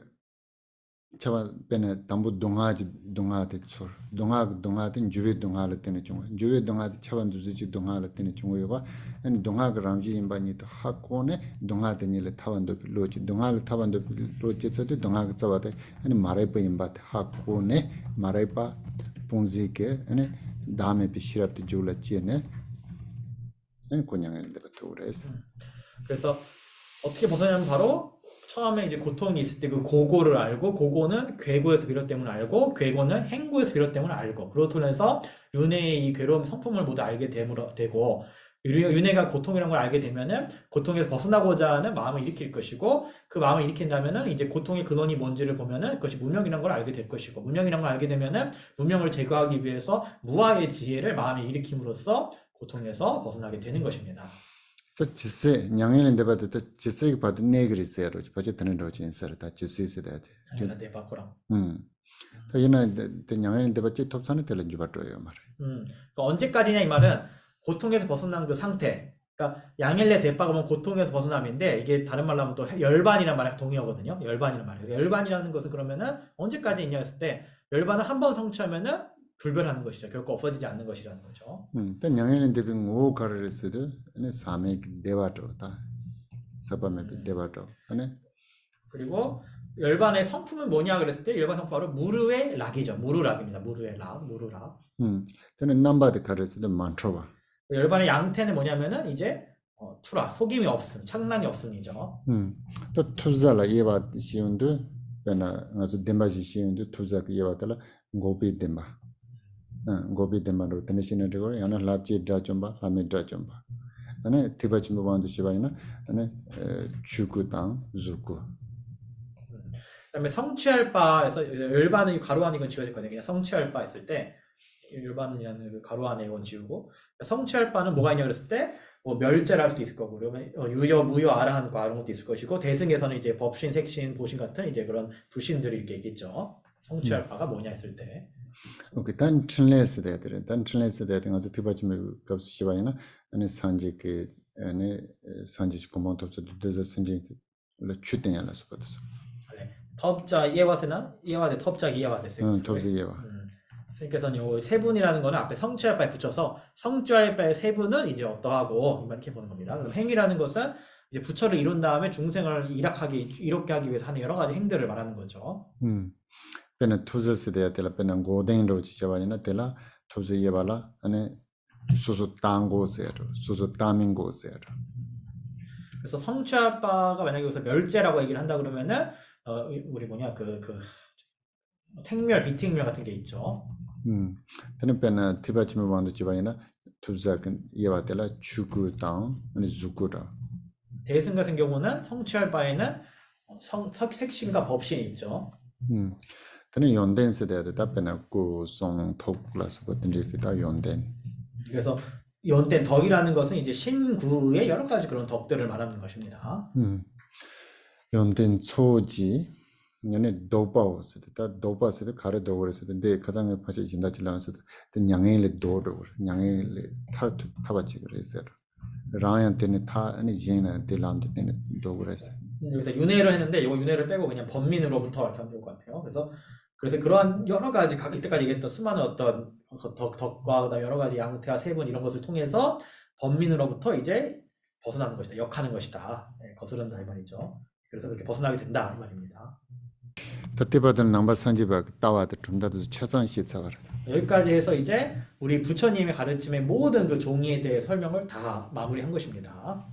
저와 배는 담보 동화한테 sol 동화든 주베 동화를 때는 중 주베 동화도 차반 두지 동화를 때는 중요가 아니 동화가 람지 인반이도 하고네 동화든일 타반도 로지 동화를 타반도 로지서도 동화가 잡아대 아니 말해봐 인바트 하고네 말해봐 봉지게 아니 다음에 비시랍도 줄었지네 아니 그냥은 데가 도레스. 그래서 어떻게 벗어나냐면 바로 처음에 이제 고통이 있을 때 그 고고를 알고, 고고는 괴고에서 비롯됨을 알고, 괴고는 행고에서 비롯됨을 알고, 그렇게 해서 윤회의 이 괴로움 성품을 모두 알게 되고, 윤회가 고통이라는 걸 알게 되면은 고통에서 벗어나고자 하는 마음을 일으킬 것이고, 그 마음을 일으킨다면은 이제 고통의 근원이 뭔지를 보면은 그것이 무명이라는 걸 알게 될 것이고, 무명이라는 걸 알게 되면은 무명을 제거하기 위해서 무아의 지혜를 마음에 일으킴으로써 고통에서 벗어나게 되는 것입니다. 또 지세 냥엘인데 봐도 또 지세 봐도 네그리 있어요. 버제 드는 로지 인서다 지세 있어야 돼. 네, 바꾸랑. 또 얘는 냥엘인데 봐지 톱산에 들은 줄 봐줘요 말. 그러니까 언제까지냐 이 말은 고통에서 벗어난 그 상태. 그러니까 양일레 대빠가면 고통에서 벗어남인데 이게 다른 말로 하면 또 열반이란 말이 동의어거든요. 열반이란 말이에요. 열반이라는 것은 그러면은 언제까지 있냐 했을 때 열반을 한 번 성취하면은 불변하는 것이죠. 결코 없어지지 않는 것이라는 거죠. 또 냥엘인데 빙오 가르르스도 네 사메 대바도다. 사바메 대바도. 아니 그리고 열반의 성품은 뭐냐 그랬을 때 열반 성품 바로 무르의 락이죠. 무르락입니다. 무르의 락, 무르락. 저는 넘바드 가르스도 많더라. 열반의 양태는 뭐냐면은 이제 투라 속임이 없음, 창란이 없음이죠. 또 투자라 예바 시운도 베나 아주 덴바시 시운도 투자 예바달라 고비 덴바. 고비 덴바로 테네시네 되고 야나 랍지 드라좀바 라메 드라좀바. 아니 티바치 모반도 시바이나 아니 주구당 주구. 그다음에 성취할 바에서 열반의 가로 안에 이건 지워졌거든요. 그냥 성취할 바 했을 때 열반이라는 그 가로 안에 이건 지우고 성취할 바는 뭐가 있냐 그랬을 때 뭐 멸제를 할 수도 있을 거고 그러면 유여, 무여, 아라한과 이런 것도 있을 것이고 대승에서는 이제 법신, 색신, 보신 같은 이제 그런 불신들이 이렇게 있겠죠. 성취할 바가 뭐냐 했을 때. 오케이 단 틀레스 대들 단 틀레스 대들 가서 티바치 뭐 시바이나 아니 산지 그 아니 산지 고mon토도 되서 산지 추땡야라 수거든요. 텁자 예와스나 예와데 텁자 예와 됐어요. 텁자 예와. 선생님께서는 요 세분이라는 거는 앞에 성취할 바에 붙여서 성취할 바의 세분은 이제 어떠하고 이렇게 보는 겁니다. 그럼 행위라는 것은 이제 부처를 이룬 다음에 중생을 이롭게 하기 위해서 하는 여러 가지 행들을 말하는 거죠. 페나 투자스 대야 텔라 페나 고댕로 지자바니나 텔라 투자 예발라 아니 수수 땅고세로 수수 따밍고세로. 그래서 성취할 바가 만약에 여기서 멸제라고 얘기를 한다 그러면은 우리 뭐냐 그 택멸, 비택멸 같은 게 있죠. 저는 페나 티바치메 반도 지바이나 투자 예바텔라 주구 땅 아니 주구라. 대승 같은 경우는 성취할 바에는 색신과 법신이 있죠. 저는 연된 세대에 답변을 고송 톡라서 같은 이렇게 다 연된. 그래서 연된 덕이라는 것은 이제 신구의 여러 가지 그런 덕들을 말하는 것입니다. 연된 초지 년에 도바오스다 도바스도 가르 도그랬는데 가장 파시 진다질라면서도 냥엘레 도로 냥엘레 타바치 그랬어요. 라얀테는 타 아니 제나한테 람데는 도그랬어. 여기서 윤회를 했는데 이거 윤회를 빼고 그냥 번민으로부터 이렇게 하면 좋을 것 같아요. 그래서 그러한 여러 가지 이때까지 얘기했던 수많은 어떤 덕과 그다음 여러 가지 양태와 세분 이런 것을 통해서 번민으로부터 이제 벗어나는 것이다, 역하는 것이다, 거스른다 이 말이죠. 그래서 그렇게 벗어나게 된다 이 말입니다. 그때부터는 남바 산지바 따와도 좀 더 최선 시차가. 여기까지 해서 이제 우리 부처님의 가르침의 모든 그 종이에 대해 설명을 다 마무리한 것입니다.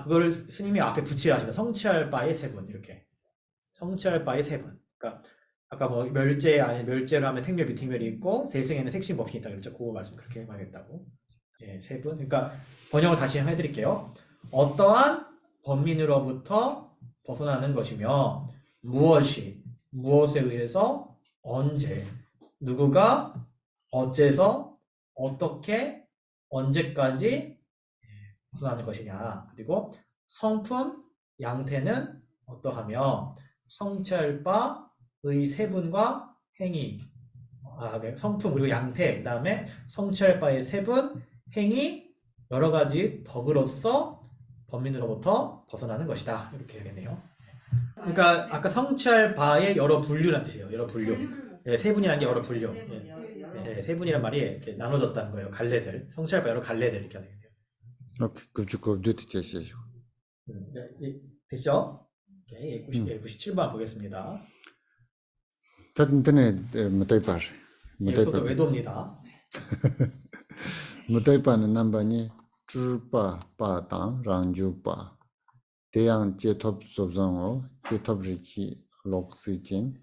그걸 스님이 앞에 붙이라 하시면 성취할 바의 세분 이렇게. 성취할 바의 세분. 그러니까 아까 뭐 멸제 아니 멸제를 하면 택멸, 비택멸이 있고 대승에는 색신, 법신이 있다 그랬죠. 그거 말씀 그렇게 해봐야겠다고. 세분. 그러니까 번역을 다시 해드릴게요. 어떠한 번민으로부터 벗어나는 것이며 무엇이 무엇에 의해서 언제 누구가 어째서 어떻게 언제까지 벗어나는 것이냐 그리고 양태는 어떠하며 성취할 바의 세분과 행위 성품 그리고 양태 그 다음에 성취할 바의 세분 행위 여러 가지 덕으로서 범민으로부터 벗어나는 것이다. 이렇게 해야겠네요. 그러니까 아까 성취할 바의 여러 분류란 뜻이에요. 여러 분류. 세분이라는 게 여러 분류. 세분이란 말이 이렇게 나눠졌다는 거예요. 갈래들. 성취할 바 여러 갈래들 이렇게 하는 거예요. 오케이. 그럼 늦게 제시해줘. 됐죠? 오케이. 97번 보겠습니다. 단단해 못해봐. 이것도 외도입니다. 못해봐는 남반이 줄바 바당 랑주바 대양 제톱 소정어 제톱 리치 록스진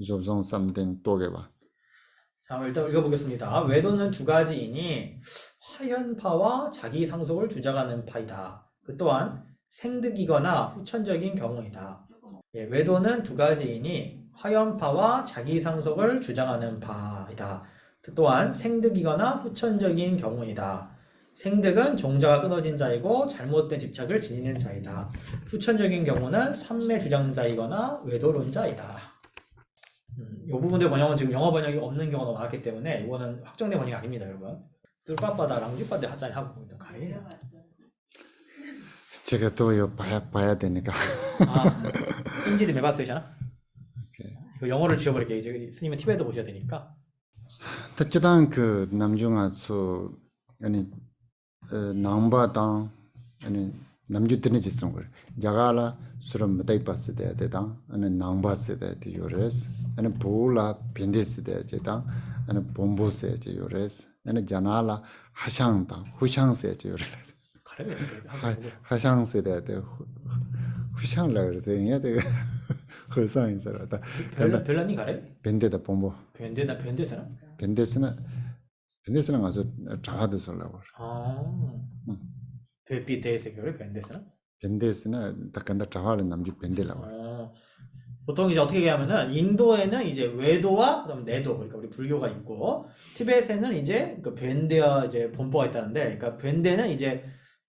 소정 삼된 또게바. 자, 일단 읽어보겠습니다. 외도는 두 가지이니 화현파와 자기 상속을 주장하는 파이다. 그 또한 생득이거나 후천적인 경우이다. 예, 외도는 두 가지이니 화현파와 자기 상속을 주장하는 파이다. 그 또한 생득이거나 후천적인 경우이다. 생득은 종자가 끊어진 자이고 잘못된 집착을 지니는 자이다. 후천적인 경우는 삼매 주장자이거나 외도론자이다. 이 부분들 번역은 지금 영어 번역이 없는 경우가 너무 많았기 때문에 이거는 확정된 번역이 아닙니다, 여러분. 뜰빠빠다 랑쥐빠데 하자니 하고 있다. 가리. 제가 또 이거 봐야 되니까. 아, 인지드 매바스이잖아. 오케이. 이거 영어를 지워버릴게. 이제 스님은 티베트 보셔야 되니까. 특히나 그 남중아수 아니 남바당 아니 남주들이 짓은 거. 자가라 수름 못해 봤을 때 되다. 아니 남바스 때 요레스. 아니 보라 벤데스 때 되다. 아니 본보스 때 요레스. 아니 자나라 하샹다 후샹스 때 요레스. 가려면 하샹스 때 후샹라 그러더니 되게 헐상인 사람다. 별난님 가래? 벤데다 본보. 변대사나? 벤데스는 가서 자가도 설라고. 아, 베비 데이세교를 변대사나? 벤데스는 딱간다 자화를 남주 벤데라고. 보통 이제 어떻게 얘기하면은 인도에는 이제 외도와 그다음 내도 그러니까 우리 불교가 있고 티베트에는 이제 그 벤데와 이제 본보가 있다는데 그러니까 벤데는 이제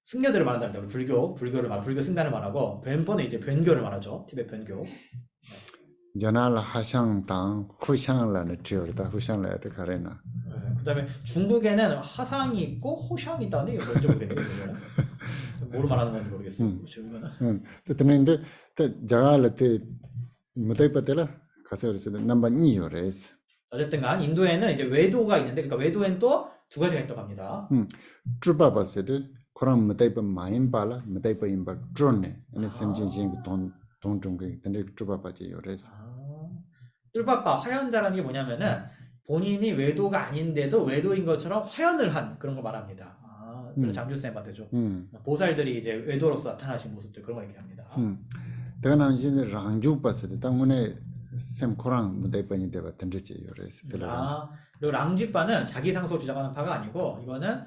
승려들을 말한답니다. 우리 불교를 불교 승단을 말하고 벤보는 이제 변교를 말하죠. 티베트 변교. 자나라 하샹당 후샹라는 지어다 후샹라야 돼 가래나. 그다음에 중국에는 하상이 있고 호샹이 있다는데 이거 뭔지 모르겠네요. 뭐로 말하는 건지 모르겠어요. 지금은. 근데 자가를 때 못해 봤더라 가서 그래서 넘버 2요레스. 어쨌든간 인도에는 이제 외도가 있는데 그러니까 외도엔 또 두 가지가 있다고 합니다. 주바바스도 그런 못해 봐 마인발라 못해 봐 임바 드론네. 아니 심진진 돈 동중게 근데 주바바지 요레스. 뜰바빠 화연자라는 게 뭐냐면은 본인이 외도가 아닌데도 외도인 것처럼 화연을 한 그런 걸 말합니다. 장주쌤한테죠. 보살들이 이제 외도로서 나타나신 모습들 그런 거 얘기합니다. 내가 나온 이제 랑주 봤을 때 당문에 샘 코랑 못해 봐니 대바 던지지 요레스. 그리고 랑쥐파는 자기 상속 주장하는 파가 아니고 이거는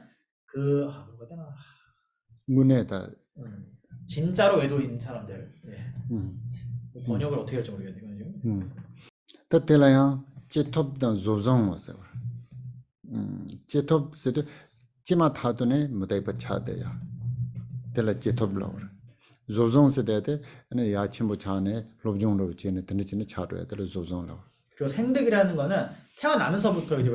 뭐가 되나? 문에다 진짜로 외도인 사람들. 예. 번역을 어떻게 할지 모르겠네요. 때때라야 제톱단 조정 와서 제톱 세도 지마 타도네 못해 봐 차대야. 때라 제톱라고. 조정 세대에 아니 야침부 차네 롭종로 지네 던지네 차로야 될 조정라고. 그리고 생득이라는 거는 태어나면서부터 이제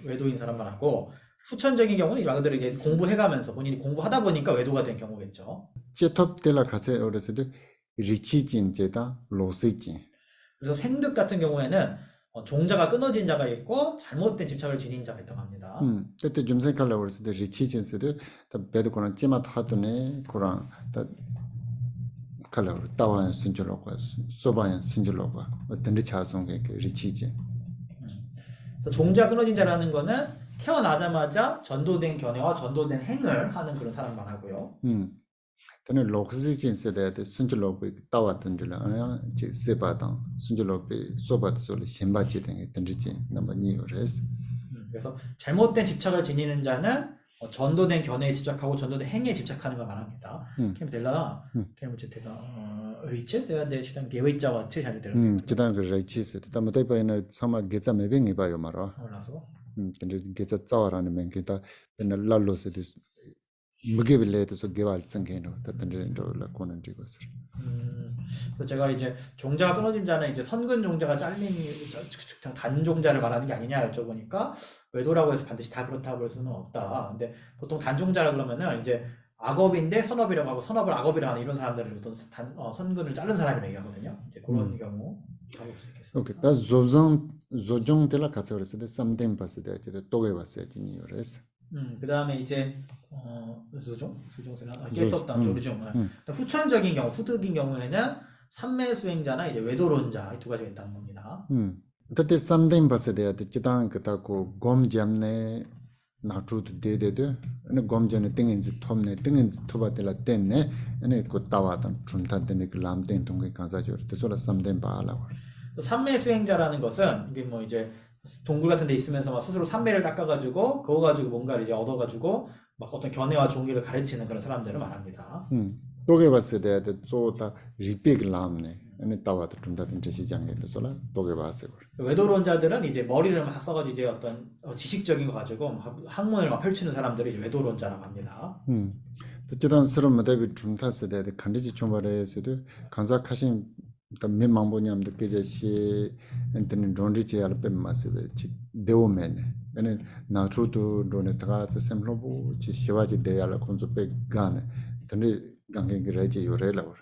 외도인 사람만 하고 후천적인 경우는 말 그대로 이제 공부해가면서 본인이 공부하다 보니까 외도가 된 경우겠죠. 제톱 때라 같이 어렸을 때 리치진 제다 로스진. 그래서 생득 같은 경우에는 종자가 끊어진 자가 있고 잘못된 집착을 지닌 자가 있다고 합니다. 그때 좀 생각하려고 그랬을 때 리치진스도 다 배도코는 찌맛 하더네 코랑 다 칼라로 따와야 순줄로가 소바야 순줄로가 어떤 리차송게 리치진. 그래서 종자 끊어진 자라는 거는 태어나자마자 전도된 견해와 전도된 행을 하는 그런 사람 말하고요. 저는 록스진 세대에 순줄로가 따왔던 줄 아냐 세바당 순줄로가 소바도 소리 신바지 등에 던지지 넘버 2요레스. 그래서 잘못된 집착을 지니는 자는 전도된 견해에 집착하고 전도된 행에 집착하는 걸 말합니다. 그럼 될라. 그럼 이제 제가 리체스야 될 시간 계획자와 제잘 들었어요. 지단 그 리체스. 다음에 대바에는 사마 게자 매뱅이 봐요 말아. 올라서. 근데 게자 짜와라는 멘게다 맨날 랄로스도 무게빌레에서 개발 생겨는 다든지로 코는 디고스. 그래서 제가 이제 종자가 끊어진 자는 이제 선근 종자가 잘린 단 종자를 말하는 게 아니냐 여쭤보니까 외도라고 해서 반드시 다 그렇다고 볼 수는 없다. 근데 보통 단 종자라 그러면은 이제 악업인데 선업이라고 하고 선업을 악업이라고 하는 이런 사람들을 보통 선근을 자른 사람이라고 얘기하거든요. 이제 그런 경우 가볼 수 있겠습니다. 오케이. 나 조정 때라 같이 그랬을 때 쌈된 봤을 때 이제 또게 봤어요. 진이요레스. 그다음에 이제 수종세나 깨떴다 조르종. 후천적인 경우, 후득인 경우에는 삼매 수행자나 이제 외도론자 이 두 가지가 있다는 겁니다. 그때 쌈된 봤을 때 지단 그다고 곰 잡네 나주도 데데데 네 검전에 땡인지 톱네 땡인지 토바텔라 땡네 네 고따와던 준타데네 글람땡 동게 간사죠 때소라 삼덴 바라고 삼매 수행자라는 것은 이게 뭐 이제 동굴 같은 데 있으면서 막 스스로 삼매를 닦아가지고 그거 가지고 뭔가를 이제 얻어가지고 막 어떤 견해와 종기를 가르치는 그런 사람들을 말합니다. 또게 봤을 때 또다 리픽 람네 네 따와도 준다든 시장에 때소라 또게 봤을 거 외도론자들은 이제 머리를 막 써가지고 이제 어떤 지식적인 거 가지고 막 학문을 막 펼치는 사람들이 이제 외도론자라고 합니다. 어쨌든 서로 뭐대비 준타스 때 간디지 총발에서도 간사하신 일단 민망보냐면 그제시 엔트는 론리지 알페 마스베 데오메네 에네 나초도 론에 다가서 셈로보 지 시와지 데야라 콘조페 가네 근데 강경 그래지 요래라고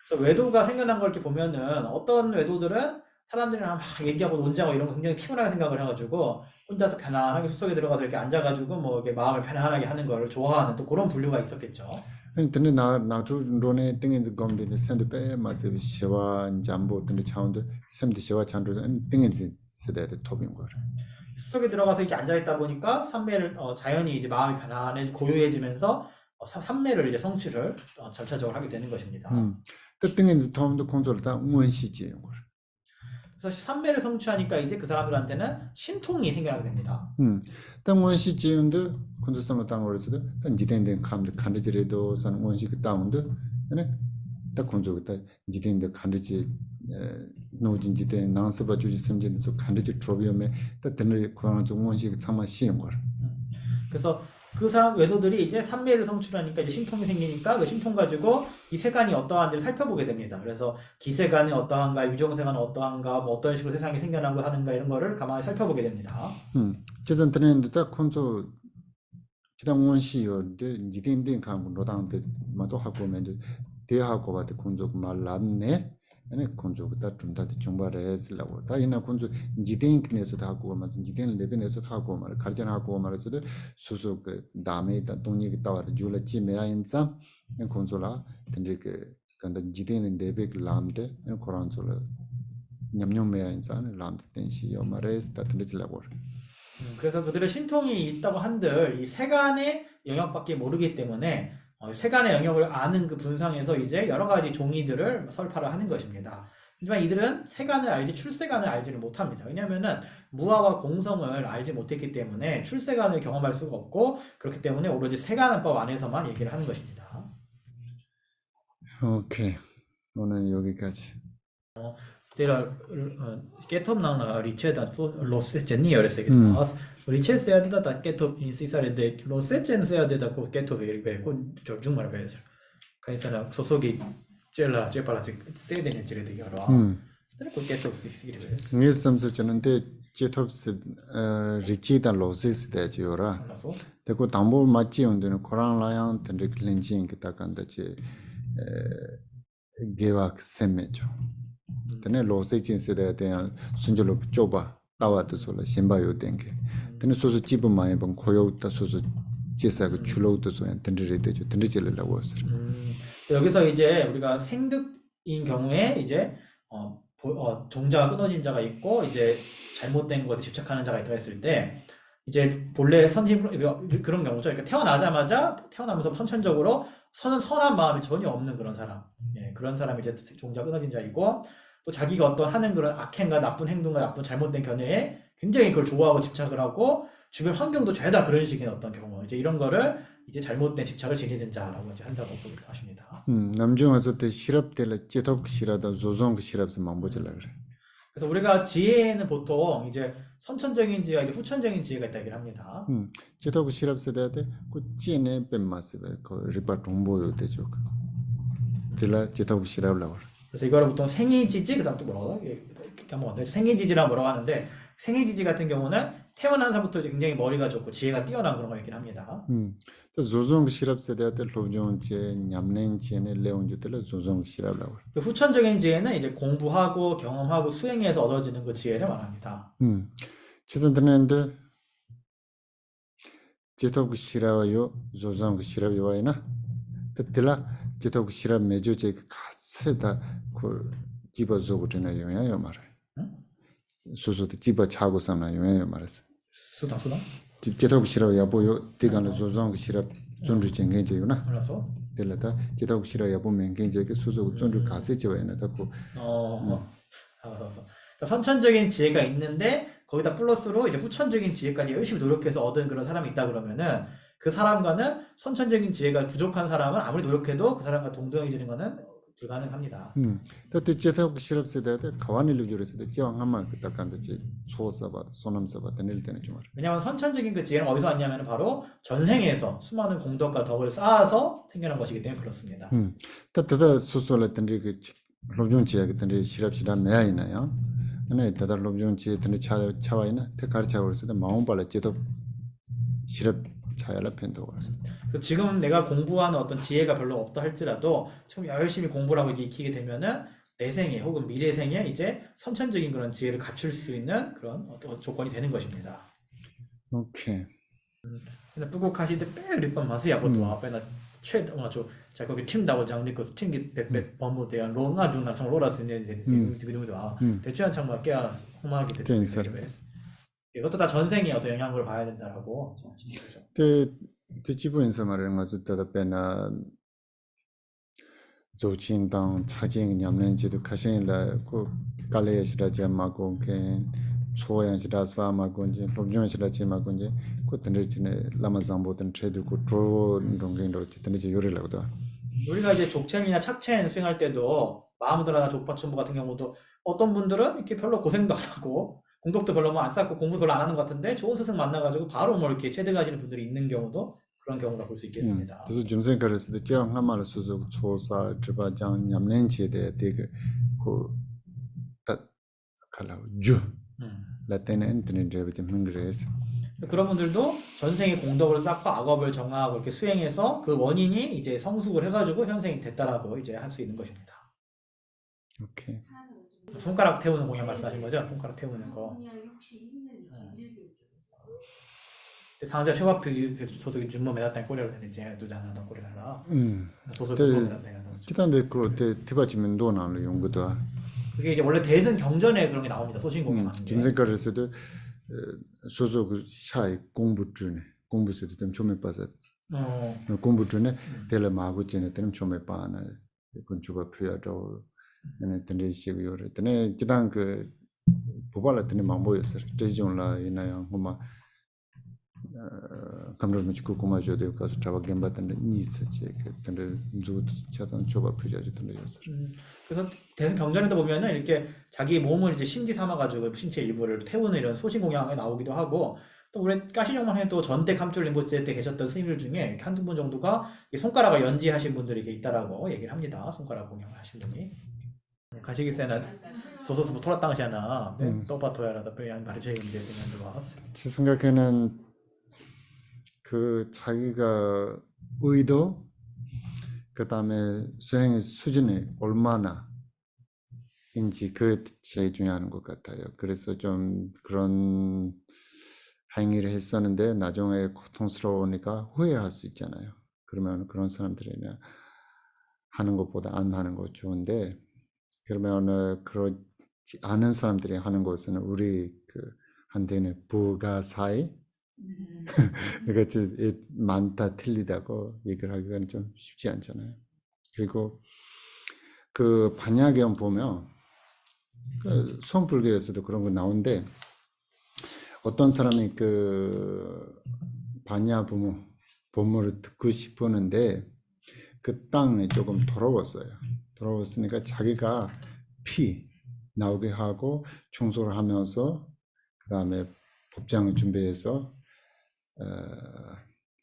그래서 외도가 생겨난 걸 이렇게 보면은 어떤 외도들은 사람들이랑 막 얘기하고 논쟁하고 이런 거 굉장히 피곤하게 생각을 해가지고 혼자서 편안하게 숲속에 들어가서 이렇게 앉아가지고 뭐 이렇게 마음을 편안하게 하는 거를 좋아하는 또 그런 분류가 있었겠죠. 근데 나초 론에 땡인지 검데 샌드페 마스베 시와 잠보 근데 차운데 샘디 시와 찬도 땡인지 세대의 톱인 거를 숲속에 들어가서 이렇게 앉아있다 보니까 삼매를 자연히 이제 마음이 편안해 고요해지면서 삼매를 이제 성취를 점차적으로 하게 되는 것입니다. 그 땡인지 톰도 콘솔 다 원시지 거 그래서 삼매를 성취하니까 이제 그 사람들한테는 신통이 생겨나게 됩니다. 땅 원시 지운데 콘도스로 땅 월스도 땅 지된된 감도 칸르지레도 선 원시 그 땅도 네 딱 콘조 그 지된데 칸르지 노진 지된 나스바 주지 섬진서 칸르지 트로비엄에 딱 드는 그런 좀 원시 참아 시인 거 그래서 그 사람 외도들이 이제 삼매를 성취하니까 이제 신통이 생기니까 그 신통 가지고 이 세간이 어떠한지를 살펴보게 됩니다. 그래서 기세간이 어떠한가, 유정세간은 어떠한가, 뭐 어떤 식으로 세상이 생겨나고 하는가 이런 거를 가만히 살펴보게 됩니다. 제전 트렌드 딱 콘조 지단 원시요데 지된된 감 노당데 마도 하고 면데 대하고 바데 콘조 말랐네 ene konjo ta tumda de chungba res la wo ta ina konjo jiden kne so ta ko ma jiden lebe ne so ta ko ma karjan ha ko ma so de susu ke dame ta tongni ke ta wa ju la chi me ya in sa en konjo la tende ke kanda jiden lebe ke lamde en koran so la nyamnyom me ya in sa ne lamde ten shi yo ma res ta tende la wo 그래서 그들의 신통이 있다고 한들 이 세간의 영역밖에 모르기 때문에 세간의 영역을 아는 그 분상에서 이제 여러 가지 종이들을 설파를 하는 것입니다. 하지만 이들은 세간을 알지 출세간을 알지를 못합니다. 왜냐하면은 무아와 공성을 알지 못했기 때문에 출세간을 경험할 수가 없고 그렇기 때문에 오로지 세간법 안에서만 얘기를 하는 것입니다. 오케이 오늘 여기까지. Ketchup nang ricetta losse cenni yorese gittas. Ricetta seada da ketchup insisare de losse cen seada da ko ketchup iribe ko jorjung mar beser. Kaisara sosogi cela cepala sede ne cire de yoro. Tare ko ketchup sigire be. ngi samso chonante chetop스 리치다 로시스 되지요라. 되고 담보 맞지 온데는 코란라양 텐데 클렌징 기타 간다지 게왁 셈메죠. tene loose chin se de den sunjolo choba tawa so la simba yo denge tene so so jibu ma yebon koyo ta so so 제사 그 줄로도 소 텐드리 되죠. 텐드질을 하고 왔어요. 여기서 이제 우리가 생득인 경우에 이제 종자가 끊어진 자가 있고 이제 잘못된 것에 집착하는 자가 있다 했을 때 이제 본래 선진 그런 경우죠. 그러니까 태어나면서 선천적으로 선한 마음이 전혀 없는 그런 사람, 그런 사람이 이제 종자 끊어진 자이고 또 자기가 어떤 하는 그런 악행과 나쁜 행동과 나쁜 잘못된 견해에 굉장히 그걸 좋아하고 집착을 하고 주변 환경도 죄다 그런 식의 어떤 경우 이제 이런 거를 이제 잘못된 집착을 지니게 된 자라고 이제 한다고 하십니다. 남중에서 때 시럽될 제독 시라다 조종 시럽스 망보질라 그래. 그래서 우리가 지혜는 보통 이제 선천적인 지혜와 이제 후천적인 지혜가 있다고 합니다. 제독 시럽스 대대 그 지혜네 뱀마스 그 리바 동보요 되죠. 들라 제독 시럽라고. 그래서 이거를 보통 생이지지 그다음 또 뭐라고 까먹었네. 생이지지라고 뭐라고 하는데 생이지지 같은 경우는 태어난 사람부터 이제 굉장히 머리가 좋고 지혜가 뛰어난 그런 걸 얘기를 합니다. 또 조종 시럽 세대들 로종 지혜 냠낸 지혜네 레온주들 조종 시럽라고. 후천적인 지혜는 이제 공부하고 경험하고 수행해서 얻어지는 그 지혜를 말합니다. 지선들인데 제독 시럽요 조종 시럽요이나 그들라 제독 시럽 매주제 가스다 그 집어주고 되는 영향이요 말해. 수수도 집어 차고 삼나 영향이요 말했어. 수다? 제독 싫어 야보요 대간의 조정 싫어 존주 쟁개제구나 몰라서. 될라다 제독 싫어 야보 맹개제게 소소 존주 가세 제와나 다고 알아서. 그러니까 선천적인 지혜가 있는데 거기다 플러스로 이제 후천적인 지혜까지 열심히 노력해서 얻은 그런 사람이 있다 그러면은 그 사람과는 선천적인 지혜가 부족한 사람은 아무리 노력해도 그 사람과 동등해지는 거는 불가능합니다. 또 제독 싫어 세대데 가와닐로 줄에서도 제왕 한마 그딱간데 소사바 소남사바 되는 때는 좀 알아. 왜냐하면 선천적인 그 지혜는 어디서 왔냐면 바로 전생에서 수많은 공덕과 덕을 쌓아서 생겨난 것이기 때문에 그렇습니다. 다다 소소라든지 그 로존 지야 같은데 시랍시라 매야이나요. 네, 다다 로존 지야 같은데 차와이나 테카르차 그랬을 때 마음발라 제독 시럽 차야라 펜도 와서 그래서 지금 내가 공부하는 어떤 지혜가 별로 없다 할지라도 지금 열심히 공부를 하고 익히게 되면은 내 생에 혹은 미래 생에 이제 선천적인 그런 지혜를 갖출 수 있는 그런 어떤 조건이 되는 것입니다. 오케이. 근데 뿌국하시는데 빼 리번 마스야 것도 와 빼나 최 맞죠. 자 거기 팀다고 장리 그 팀기 백백 범부 대한 로나 주나 참 로라스네 지금도 와 대추한 참마 깨야 호마하게 됐어. 됐어. 이것도 다 전생의 어떤 영향을 봐야 된다라고. 지부인서 말하는 것도 다다 빼나 조친당 차징 냠는지도 가신라 그 갈레시라 제마고 게 초양시라 사마고 이제 롬종시라 제마고 이제 그 던들지네 라마장보던 트레드 그 드론동경도 던들지 요리라고도. 우리가 이제 족챔이나 착챔 수행할 때도 마음들하나 족파천부 같은 경우도 어떤 분들은 이렇게 별로 고생도 안 하고 공덕도 별로 뭐안 쌓고 공부 별로 안 하는 것 같은데 좋은 스승 만나가지고 바로 뭐 이렇게 체득하시는 분들이 있는 경우도 그런 경우가 볼 수 있겠습니다. 그래서 좀 생각했을 때 제가 한 말을 수수 초사 저바장 냠nen지에 대해 되게 그딱 칼라우 주 라테는 드는 데부터 흥그레스. 그런 분들도 전생에 공덕을 쌓고 악업을 정하고 이렇게 수행해서 그 원인이 이제 성숙을 해가지고 현생이 됐다라고 이제 할 수 있는 것입니다. 오케이. 손가락 태우는 공연 말씀하신 거죠? 손가락 태우는 거. 상자 최화표 저도 준모 매달단 꼬리를 되는지 두잔하던 꼬리를 하라. 소소 쓰고 매달단 거죠. 기타인데 그 대바지면 도나로 용거도. 그게 이제 원래 대승 경전에 그런 게 나옵니다. 소신 공연하는 게. 좀 생각했을 때 소소 그 샤이 공부 중에 공부 쓸 때좀 처음에 봐서 공부 중에 대를 마고 지내 때는 처음에 봐나 그건 주가 표야도 네 던지시고 요래 때네 기단 그 보발라 때는 망보였어. 대중라 이나요. 뭐마 감정을 지고 고마줘야 될 가서 잡아 gem받던 니스지 그때 좀 차단 줘봐 표자지 던졌어. 그래서 대승 경전에도 보면은 이렇게 자기 몸을 이제 심지 삼아가지고 신체 일부를 태우는 이런 소신 공양에 나오기도 하고 또 우리 까시령만 해도 전대 감출 림보체 때 계셨던 스님들 중에 한두 분 정도가 손가락을 연지하신 분들이 이렇게 있다라고 얘기를 합니다. 손가락 공양을 하신 분이. 가시기세는 소소스부 토라땅시아나 또바토야라다 빼양 말제인 데스면 들어왔어. 제 생각에는 그 자기가 의도 그다음에 수행의 수준이 얼마나 인지 그 제일 중요한 것 같아요. 그래서 좀 그런 행위를 했었는데 나중에 고통스러우니까 후회할 수 있잖아요. 그러면 그런 사람들이나 하는 것보다 안 하는 거 좋은데 그러면 그렇지 않은 사람들이 하는 것은 우리 그 한테는 부가사의 같이 많다 틀리다고 얘기를 하기가 좀 쉽지 않잖아요. 그리고 그 반야경 보면 그 성불교에서도 그런 거 나오는데 어떤 사람이 그 반야 부모를 듣고 싶었는데 그 땅이 조금 더러웠어요. 더러웠으니까 자기가 피 나오게 하고 청소를 하면서 그 다음에 법장을 준비해서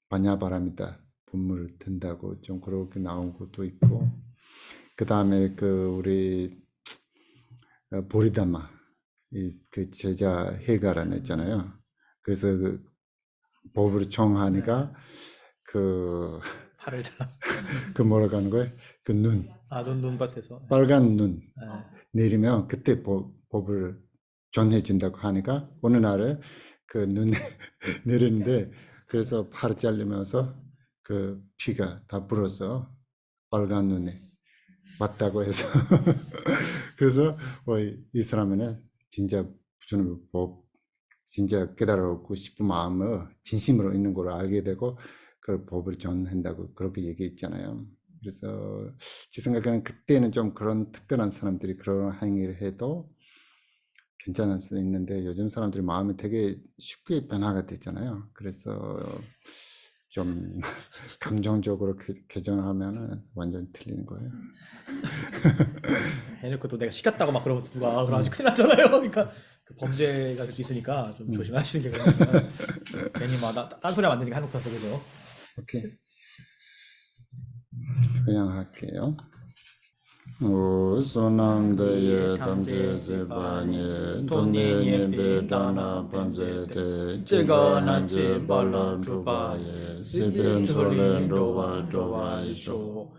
반야바람이다 분물을 든다고 좀 그렇게 나온 것도 있고 그 다음에 그 우리 보리다마 그 제자 해가란 했잖아요. 그래서 그 법을 정하니까 그 팔을 잘랐어. 그 뭐라고 하는 거예요? 그 눈. 눈밭에서. 빨간 눈 내리면 그때 법을 전해준다고 하니까 어느 날에 그 눈 내리는데 그래서 팔을 잘리면서 그 피가 다 불어서 빨간 눈에 왔다고 해서 그래서 이 사람은 진짜 주는 법 진짜 깨달고 싶은 마음을 진심으로 있는 걸 알게 되고 그걸 법을 전한다고 그렇게 얘기했잖아요. 그래서 제 생각에는 그때는 좀 그런 특별한 사람들이 그런 행위를 해도 괜찮을 수 있는데 요즘 사람들이 마음이 되게 쉽게 변화가 됐잖아요. 그래서 좀 감정적으로 개정하면은 완전 틀리는 거예요. 해놓고 또 내가 시켰다고 막 그러고 누가 그래가지고 큰일 났잖아요. 그러니까 그 범죄가 될 수 있으니까 좀 조심하시는 게 그러면 괜히 딴 소리 만드니까 해놓고 해서 그죠. 오케이. 그냥 할게요. 우소남대의 담제세바니 돈네니베 다나 밤제대 제가난지 발람주바에 시벤솔렌도와 도와이쇼.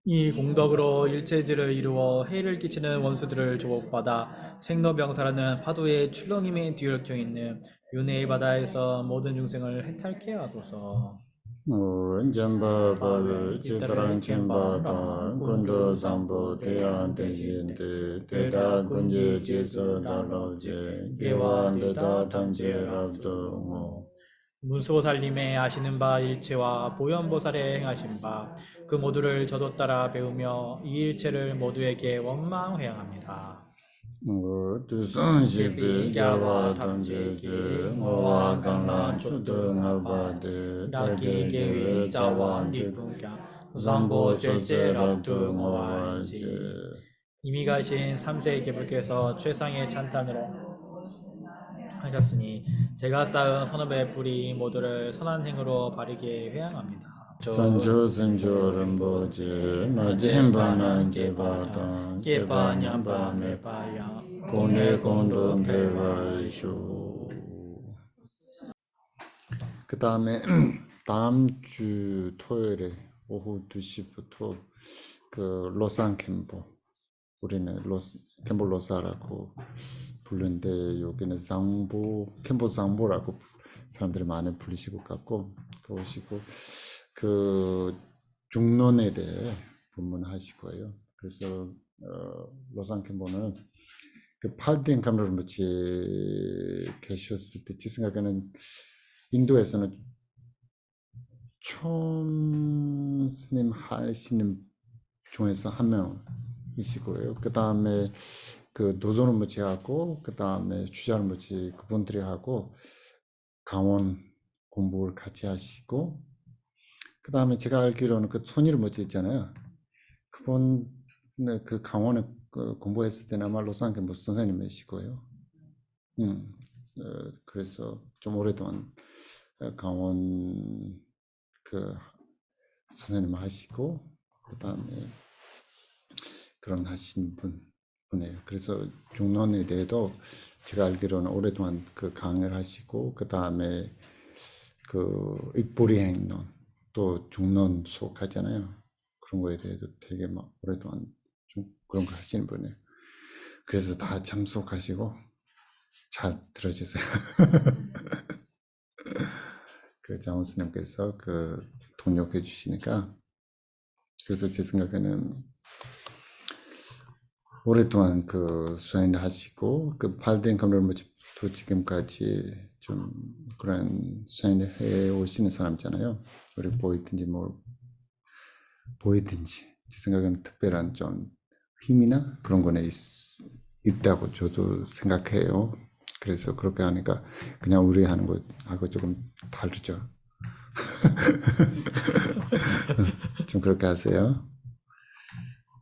이 공덕으로 일체지를 이루어 해를 끼치는 원수들을 조복받아 생로병사라는 파도의 출렁임에 뒤얽혀 있는 윤회의 바다에서 모든 중생을 해탈케 하소서. 원전바바를 지드랑 침바다 군도 삼보 대안 대신데 대다 군제 제서 달로제 개완데다 담제랍도 문수보살님의 아시는 바 일체와 보현보살의 행하신 바 그 모두를 저도 따라 배우며 이 일체를 모두에게 원망회양합니다. 두선시비 자와 담제제 모와 강란 초등아바데 다기계위 자와 니분경 삼보 절제랍도 모와제. 이미 가신 3세의 계불께서 최상의 찬탄으로 하셨으니 제가 쌓은 선업의 뿌리 모두를 선한 행으로 바르게 회양합니다. 선조 rinpoche 마진바난 제바단 깨바냥바 메바야 고네 공도 배와이쇼. 그 다음에 다음 주 토요일에 오후 2시부터 그 로산 캠보, 우리는 캠보 로사라고 부르는데 여기는 캠보 상보라고 사람들이 많이 부르시고 같고 오시고 그 중론에 대해 본문하실 거예요. 그래서 로산 캠보는 그 팔덴 감로르무치 계셨을 때 제 생각에는 인도에서는 처음 스님 하시는 중에서 한 명이시고요. 그 다음에 그 노조르무치하고 그 다음에 주자르무치 그분들이 하고 강원 공부를 같이 하시고 그 다음에 제가 알기로는 그 손이르무치 있잖아요. 그분 그 강원에 공부했을 때는 아마 로산 캠보 선생님이시고요. 그래서 좀 오랫동안 강원 그 선생님 하시고 그 다음에 그런 하신 분이에요. 그래서 중론에 대해도 제가 알기로는 오랫동안 그 강의를 하시고 그 다음에 그 입부리 행론 또 중론 수업하잖아요. 그런 거에 대해서 되게 막 오랫동안 좀 그런 거 하시는 분이에요. 그래서 다 참석하시고 잘 들어주세요. 그 장원스님께서 그 동력해 주시니까 그래서 제 생각에는 오랫동안 그 수행을 하시고 그 팔덴 감로르무치부터 지금까지 좀 그런 수행을 해 오시는 사람이잖아요. 우리 보이든지 제 생각에는 특별한 좀 힘이나 그런 거는 있다고 저도 생각해요. 그래서 그렇게 하니까 그냥 우리 하는 거하고 조금 다르죠. 좀 그렇게 하세요.